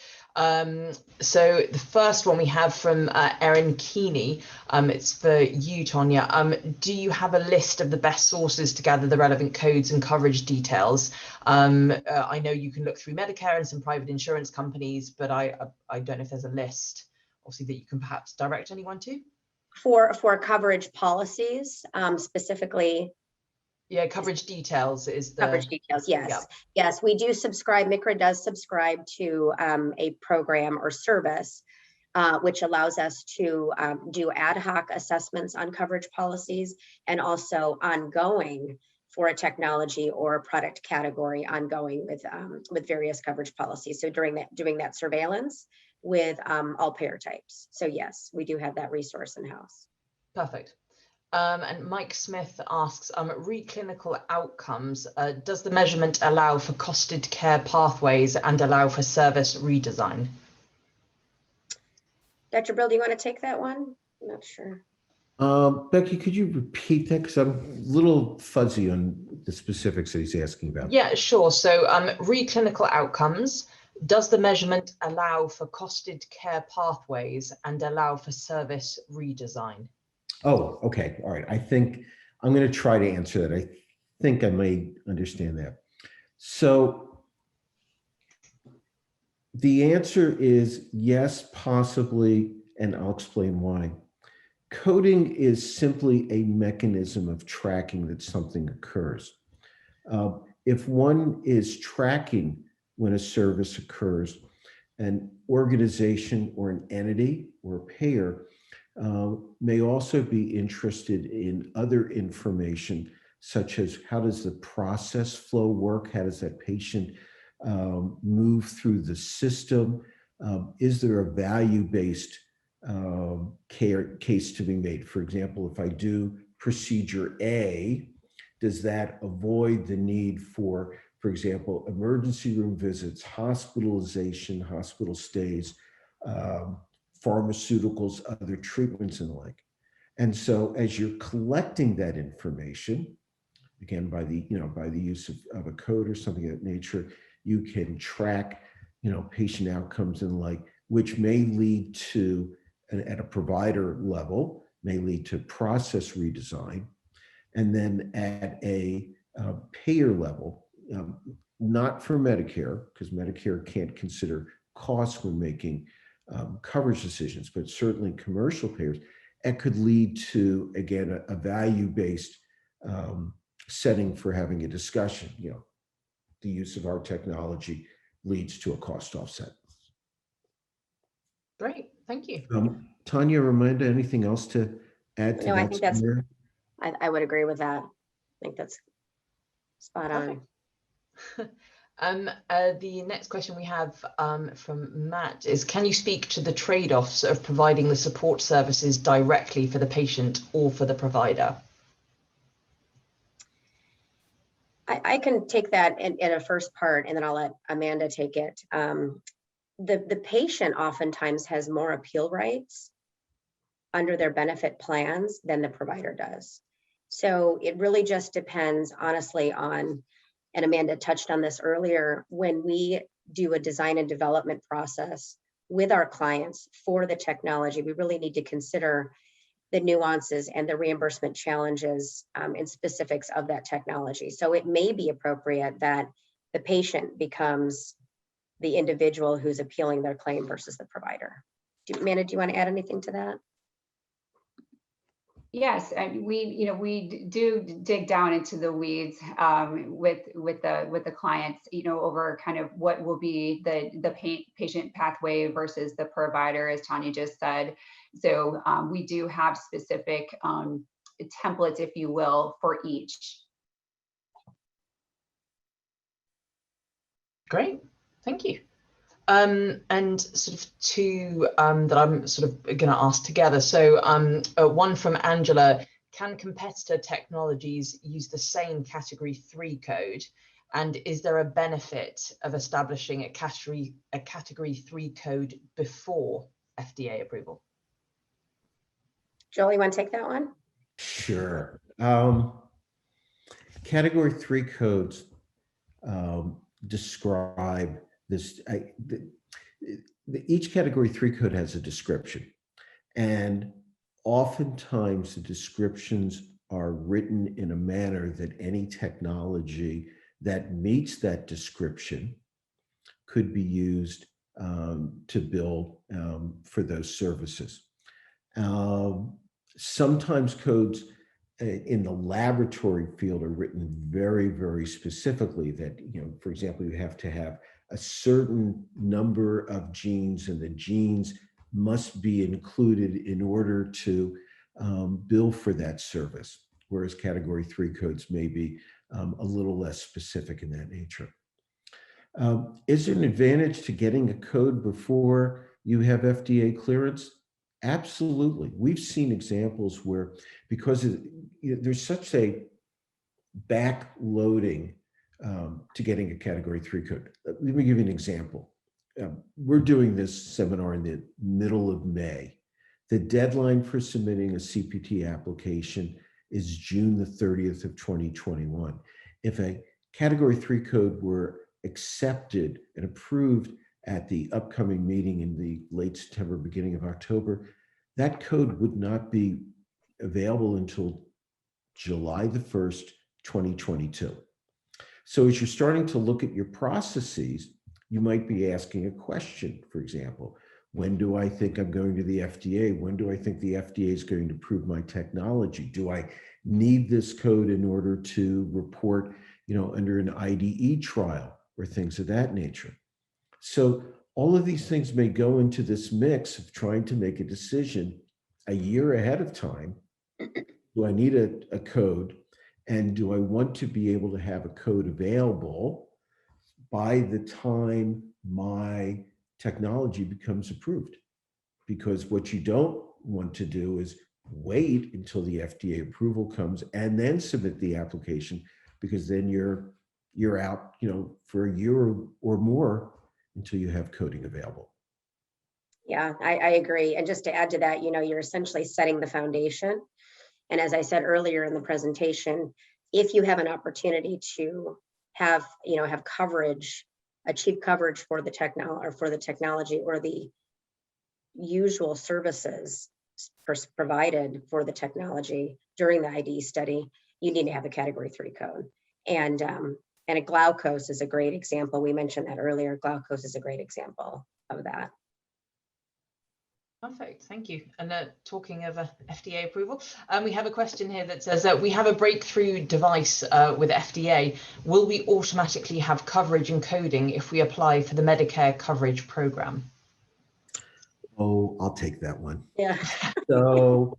so the first one we have from Erin Keeney, it's for you, Tonya. Do you have a list of the best sources to gather the relevant codes and coverage details? I know you can look through Medicare and some private insurance companies, but I don't know if there's a list, obviously, that you can perhaps direct anyone to. For coverage policies, specifically. Yeah, coverage details is the coverage details. Yes, yeah. Yes, we do subscribe. MCRA does subscribe to a program or service, which allows us to do ad hoc assessments on coverage policies, and also ongoing for a technology or a product category, ongoing with various coverage policies. So doing that surveillance with all payer types. So yes, we do have that resource in-house. Perfect. And Mike Smith asks, re clinical outcomes, does the measurement allow for costed care pathways and allow for service redesign? Dr. Brill, do you want to take that one? I'm not sure. Becky, could you repeat that? Because I'm a little fuzzy on the specifics that he's asking about. Yeah, sure. So re clinical outcomes, does the measurement allow for costed care pathways and allow for service redesign? Oh, okay. All right. I think I'm going to try to answer that. I think I may understand that. So the answer is yes, possibly, and I'll explain why. Coding is simply a mechanism of tracking that something occurs. If one is tracking when a service occurs, an organization or an entity or a payer may also be interested in other information, such as how does the process flow work? How does that patient move through the system? Is there a value-based case to be made? For example, if I do procedure A, does that avoid the need for example, emergency room visits, hospitalization, hospital stays, pharmaceuticals, other treatments and the like? And so as you're collecting that information, again, by the use of a code or something of that nature, you can track, patient outcomes and the like, which may lead to, at a provider level, may lead to process redesign. And then at a payer level, not for Medicare, because Medicare can't consider costs when making coverage decisions, but certainly commercial payers, it could lead to, again, a value-based setting for having a discussion. The use of our technology leads to a cost offset. Great, thank you. Tanya, Amanda, anything else to add to that? I think that's, I would agree with that. I think that's spot on. The next question we have from Matt is, can you speak to the trade-offs of providing the support services directly for the patient or for the provider? I can take that in a first part, and then I'll let Amanda take it. The patient oftentimes has more appeal rights under their benefit plans than the provider does. So it really just depends, honestly, on, and Amanda touched on this earlier, when we do a design and development process with our clients for the technology, we really need to consider the nuances and the reimbursement challenges and specifics of that technology. So it may be appropriate that the patient becomes the individual who's appealing their claim versus the provider. Amanda, do you want to add anything to that? Yes, and we do dig down into the weeds with the clients, over kind of what will be the patient pathway versus the provider, as Tanya just said. So we do have specific templates, if you will, for each. Great, thank you. And sort of two that I'm sort of going to ask together. So one from Angela: can competitor technologies use the same category 3 code? And is there a benefit of establishing a category 3 code before FDA approval? Joel, you want to take that one? Sure. Category 3 codes describe this. Each category 3 code has a description, and oftentimes the descriptions are written in a manner that any technology that meets that description could be used to bill for those services. Sometimes codes in the laboratory field are written very, very specifically that, for example, you have to have a certain number of genes, and the genes must be included in order to bill for that service, whereas category 3 codes may be a little less specific in that nature. Is there an advantage to getting a code before you have FDA clearance? Absolutely. We've seen examples where, because there's such a backloading to getting a category 3 code. Let me give you an example. We're doing this seminar in the middle of May. The deadline for submitting a CPT application is June the 30th of 2021. If a category 3 code were accepted and approved at the upcoming meeting in the late September, beginning of October, that code would not be available until July the 1st, 2022. So as you're starting to look at your processes, you might be asking a question. For example, when do I think I'm going to the FDA? When do I think the FDA is going to approve my technology? Do I need this code in order to report, under an IDE trial or things of that nature? So all of these things may go into this mix of trying to make a decision a year ahead of time. Do I need a code? And do I want to be able to have a code available by the time my technology becomes approved? Because what you don't want to do is wait until the FDA approval comes and then submit the application, because then you're out, for a year or more until you have coding available. Yeah, I agree. And just to add to that, you're essentially setting the foundation. And as I said earlier in the presentation, if you have an opportunity to have coverage, achieve coverage for the technology or the usual services provided for the technology during the IDE study, you need to have a category 3 code. And a Glaukos is a great example. We mentioned that earlier. Glaukos is a great example of that. Perfect, thank you. And talking of FDA approval, we have a question here that says that we have a breakthrough device with FDA. Will we automatically have coverage and coding if we apply for the Medicare coverage program? Oh, I'll take that one. Yeah. So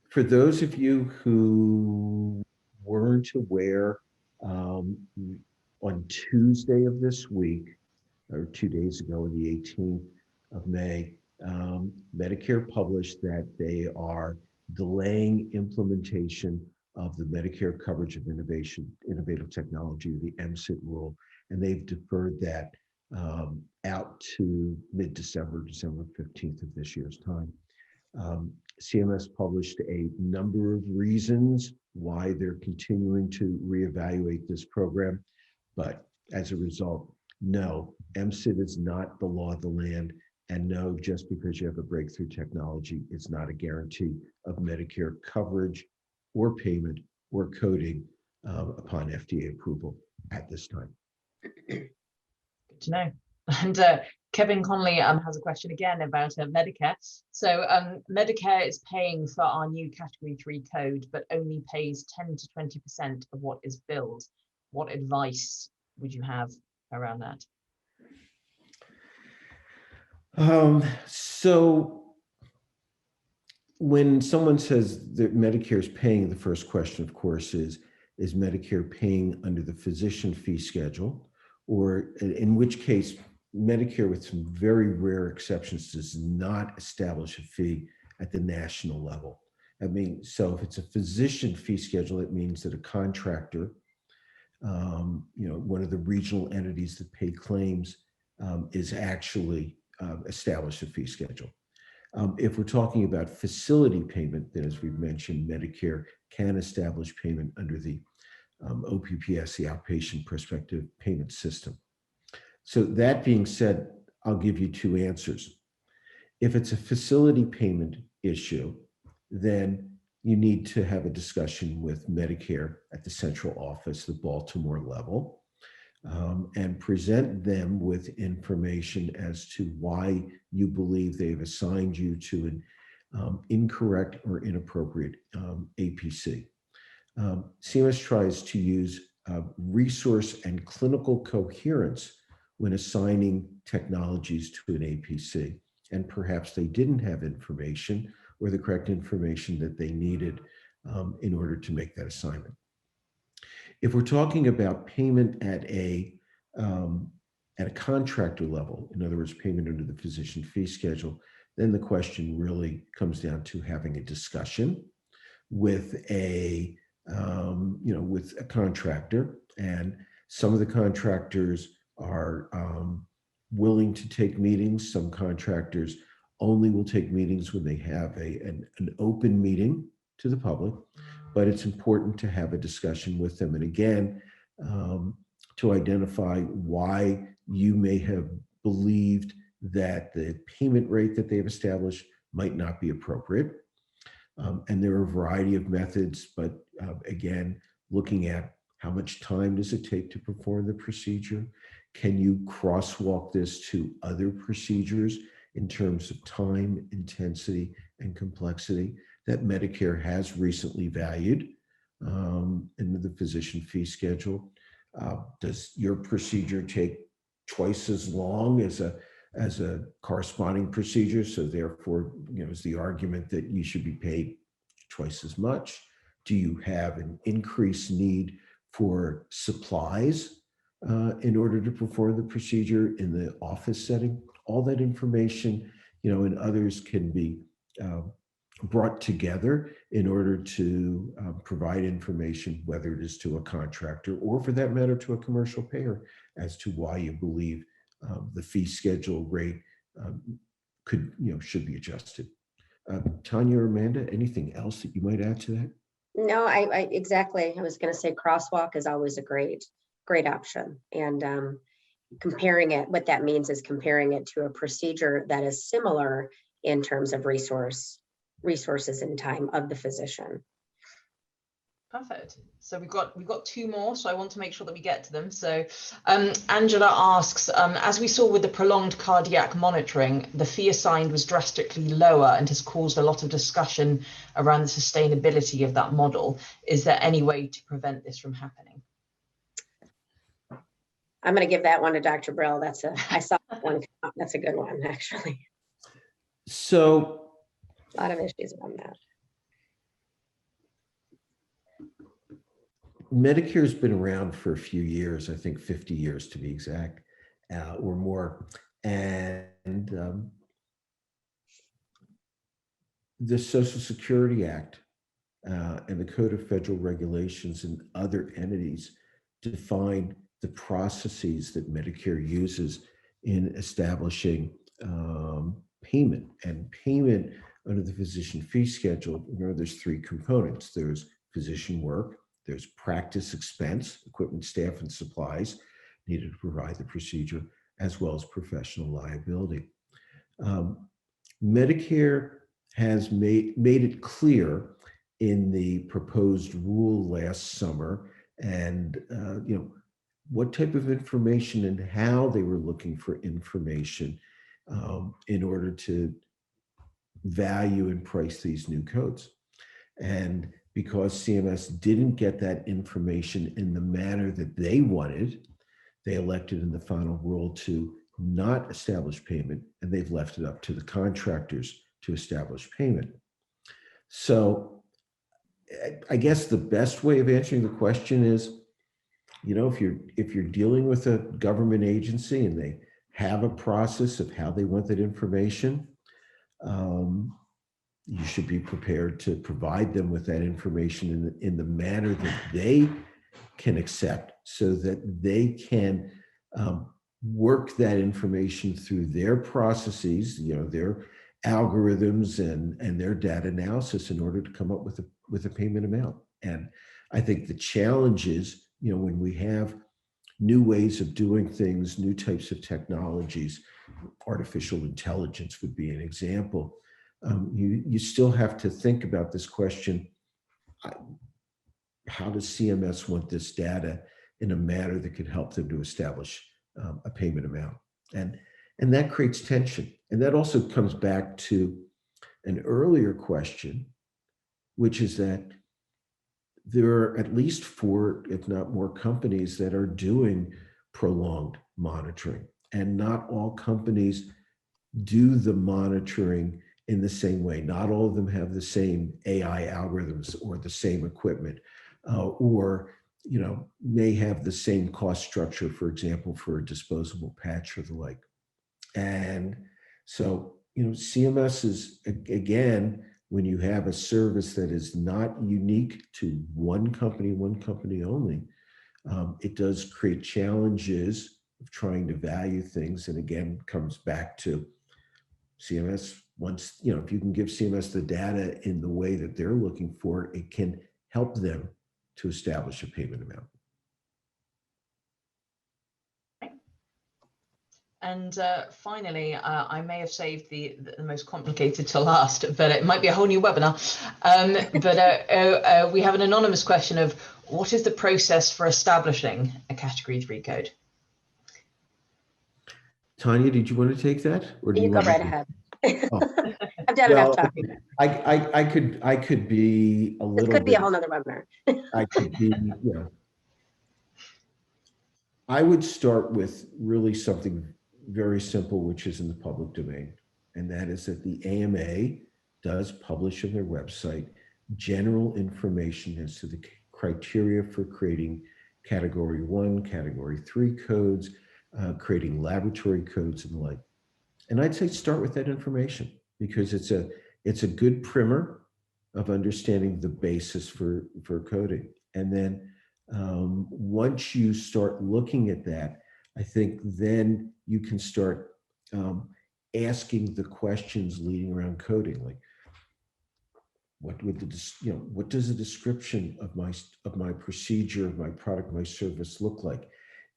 for those of you who weren't aware, on Tuesday of this week, or 2 days ago, the 18th of May, Medicare published that they are delaying implementation of the Medicare coverage of innovative technology, the MCIT rule, and they've deferred that out to mid-December, December 15th of this year's time. CMS published a number of reasons why they're continuing to reevaluate this program, but as a result, no, MCIT is not the law of the land, and no, just because you have a breakthrough technology, it's not a guarantee of Medicare coverage or payment or coding upon FDA approval at this time. Good to know. And Kevin Conley has a question again about Medicare. So Medicare is paying for our new category 3 code, but only pays 10 to 20% of what is billed. What advice would you have around that? So when someone says that Medicare is paying, the first question, of course, is is Medicare paying under the physician fee schedule, or in which case Medicare, with some very rare exceptions, does not establish a fee at the national level. I mean, so if it's a physician fee schedule, it means that a contractor, one of the regional entities that pay claims, is actually established a fee schedule. If we're talking about facility payment, then as we've mentioned, Medicare can establish payment under the OPPS, the Outpatient Prospective Payment System. So that being said, I'll give you two answers. If it's a facility payment issue, then you need to have a discussion with Medicare at the central office, the Baltimore level, and present them with information as to why you believe they've assigned you to an incorrect or inappropriate APC. CMS tries to use resource and clinical coherence when assigning technologies to an APC, and perhaps they didn't have information or the correct information that they needed in order to make that assignment. If we're talking about payment at a contractor level, in other words, payment under the physician fee schedule, then the question really comes down to having a discussion with a contractor, and some of the contractors are willing to take meetings. Some contractors only will take meetings when they have an open meeting to the public, but it's important to have a discussion with them. And again, to identify why you may have believed that the payment rate that they've established might not be appropriate. And there are a variety of methods, but again, looking at how much time does it take to perform the procedure? Can you crosswalk this to other procedures in terms of time, intensity, and complexity that Medicare has recently valued in the physician fee schedule? Does your procedure take twice as long as a corresponding procedure? So therefore, is the argument that you should be paid twice as much? Do you have an increased need for supplies in order to perform the procedure in the office setting? All that information, and others can be brought together in order to provide information, whether it is to a contractor or, for that matter, to a commercial payer, as to why you believe the fee schedule rate should be adjusted. Tanya or Amanda, anything else that you might add to that? No, I exactly. I was going to say crosswalk is always a great option, and comparing it, what that means is comparing it to a procedure that is similar in terms of resources and time of the physician. Perfect. So we've got two more, so I want to make sure that we get to them. So Angela asks, as we saw with the prolonged cardiac monitoring, the fee assigned was drastically lower and has caused a lot of discussion around the sustainability of that model. Is there any way to prevent this from happening? I'm going to give that one to Dr. Brill. I saw that one. That's a good one, actually. So a lot of issues around that. Medicare's been around for a few years, I think 50 years to be exact, or more. And the Social Security Act and the Code of Federal Regulations and other entities define the processes that Medicare uses in establishing payment. And payment under the physician fee schedule, there's three components. There's physician work, there's practice expense, equipment, staff, and supplies needed to provide the procedure, as well as professional liability. Medicare has made it clear in the proposed rule last summer, and what type of information and how they were looking for information in order to value and price these new codes. And because CMS didn't get that information in the manner that they wanted, they elected in the final rule to not establish payment, and they've left it up to the contractors to establish payment. So I guess the best way of answering the question is, if you're dealing with a government agency and they have a process of how they want that information, you should be prepared to provide them with that information in the manner that they can accept, so that they can work that information through their processes, their algorithms and their data analysis in order to come up with a payment amount. And I think the challenge is, when we have new ways of doing things, new types of technologies, artificial intelligence would be an example. You still have to think about this question: how does CMS want this data in a manner that could help them to establish a payment amount? And that creates tension. And that also comes back to an earlier question, which is that there are at least 4, if not more, companies that are doing prolonged monitoring. And not all companies do the monitoring in the same way. Not all of them have the same AI algorithms or the same equipment, or may have the same cost structure, for example, for a disposable patch or the like. And so, CMS is, again, when you have a service that is not unique to one company only, it does create challenges of trying to value things. And again, comes back to CMS. Once, if you can give CMS the data in the way that they're looking for, it can help them to establish a payment amount. And finally, I may have saved the most complicated to last, but it might be a whole new webinar. But we have an anonymous question of, what is the process for establishing a Category 3 code? Tanya, did you want to take that? Or do You go right ahead. Oh. I've done enough talking. I could be a little. This could be a whole nother webinar. I could be, I would start with really something very simple, which is in the public domain. And that is that the AMA does publish on their website general information as to the criteria for creating Category 1, Category 3 codes, creating laboratory codes and the like. And I'd say start with that information, because it's a good primer of understanding the basis for coding. And then once you start looking at that, I think then you can start asking the questions leading around coding, like what does a description of my procedure, of my product, my service look like?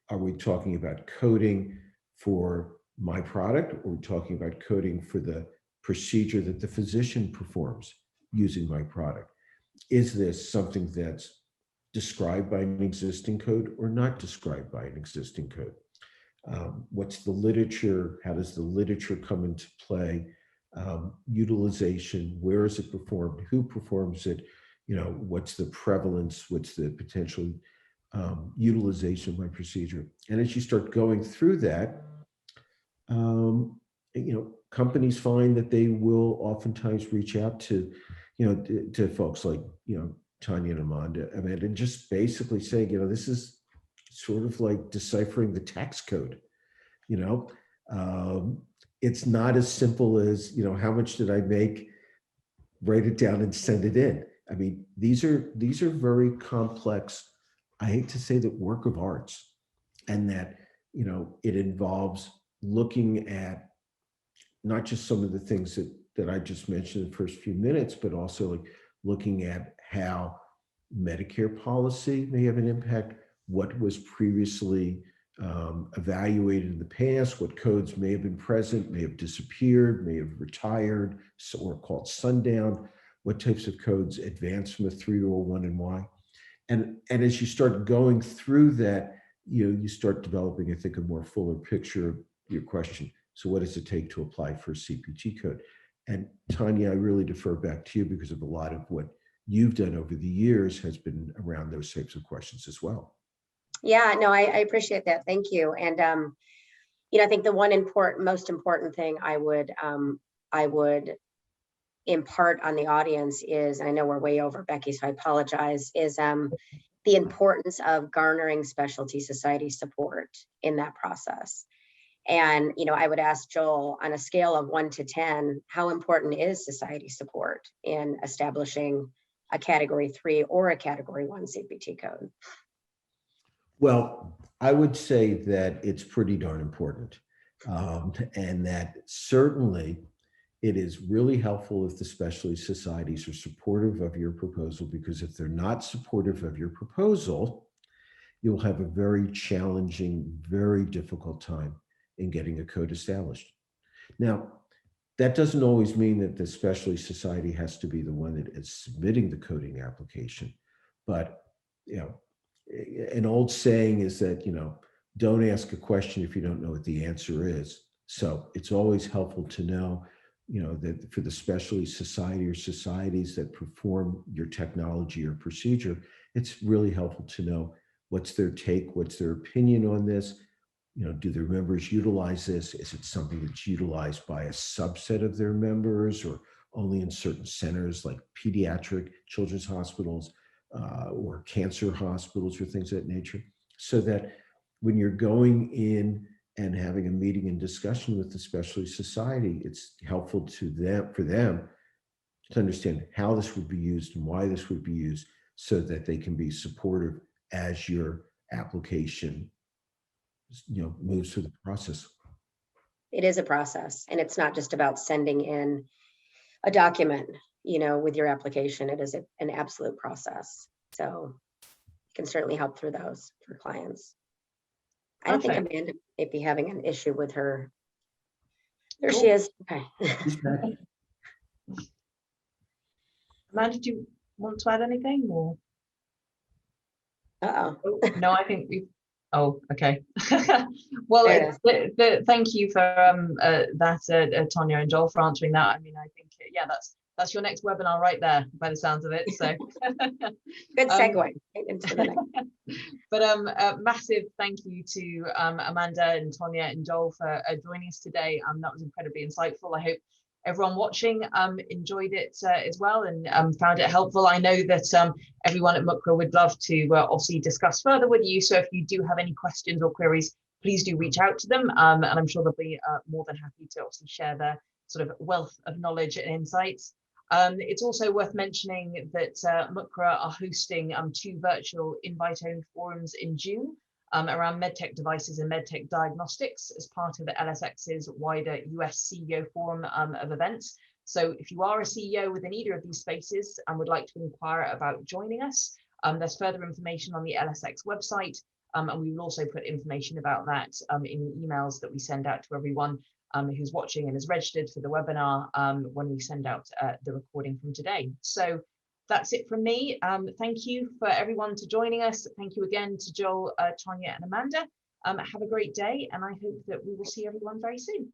Are we talking about coding for my product, or are we talking about coding for the procedure that the physician performs using my product? Is this something that's described by an existing code or not described by an existing code? What's the literature? How does the literature come into play? Utilization, where is it performed? Who performs it? What's the prevalence? What's the potential utilization of my procedure? And as you start going through that, companies find that they will oftentimes reach out to, to folks like, Tanya and Amanda, and just basically say, this is sort of like deciphering the tax code. It's not as simple as, how much did I make? Write it down and send it in. I mean, these are very complex, I hate to say that, work of arts, and that, it involves looking at not just some of the things that I just mentioned in the first few minutes, but also like looking at how Medicare policy may have an impact, what was previously evaluated in the past, what codes may have been present, may have disappeared, may have retired, or called sundown, what types of codes advance from a 3 to a 1 and why. And as you start going through that, you start developing, I think, a more fuller picture of your question. So what does it take to apply for a CPT code? And Tanya, I really defer back to you, because of a lot of what you've done over the years has been around those types of questions as well. Yeah, no, I appreciate that. Thank you. And, I think the one most important thing I would impart on the audience is, I know we're way over, Becky, so I apologize, is the importance of garnering specialty society support in that process. And, I would ask Joel, on a scale of 1 to 10, how important is society support in establishing a category 3 or a category 1 CPT code? Well, I would say that it's pretty darn important. And that certainly it is really helpful if the specialty societies are supportive of your proposal, because if they're not supportive of your proposal, you'll have a very challenging, very difficult time in getting a code established. Now, that doesn't always mean that the specialty society has to be the one that is submitting the coding application. But, an old saying is that, don't ask a question if you don't know what the answer is. So it's always helpful to know, that for the specialty society or societies that perform your technology or procedure, it's really helpful to know what's their take, what's their opinion on this. Do their members utilize this? Is it something that's utilized by a subset of their members, or only in certain centers like pediatric children's hospitals or cancer hospitals or things of that nature? So that when you're going in and having a meeting and discussion with the specialty society, it's helpful for them to understand how this would be used and why this would be used, so that they can be supportive as your application moves through the process. It is a process, and it's not just about sending in a document, with your application. It is an absolute process. So you can certainly help through those for clients. I don't think Amanda may be having an issue with her. There she is. Okay. Amanda, do you want to add anything or? Uh-oh. No, I think we've. Oh, okay. Well, thank you for that, Tonya and Joel, for answering that. I mean, I think, yeah, that's your next webinar right there, by the sounds of it. So good segue into the next. But massive thank you to Amanda and Tonya and Joel for joining us today. That was incredibly insightful. I hope everyone watching enjoyed it as well and found it helpful. I know that everyone at MUCRA would love to obviously discuss further with you. So if you do have any questions or queries, please do reach out to them. And I'm sure they'll be more than happy to obviously share their sort of wealth of knowledge and insights. It's also worth mentioning that MUCRA are hosting 2 virtual invite-only forums in June around medtech devices and medtech diagnostics as part of the LSX's wider US CEO forum of events. So if you are a CEO within either of these spaces and would like to inquire about joining us, there's further information on the LSX website, and we will also put information about that in emails that we send out to everyone who's watching and is registered for the webinar when we send out the recording from today. So that's it from me. Thank you for everyone to joining us. Thank you again to Joel, Tonya, and Amanda. Have a great day, and I hope that we will see everyone very soon.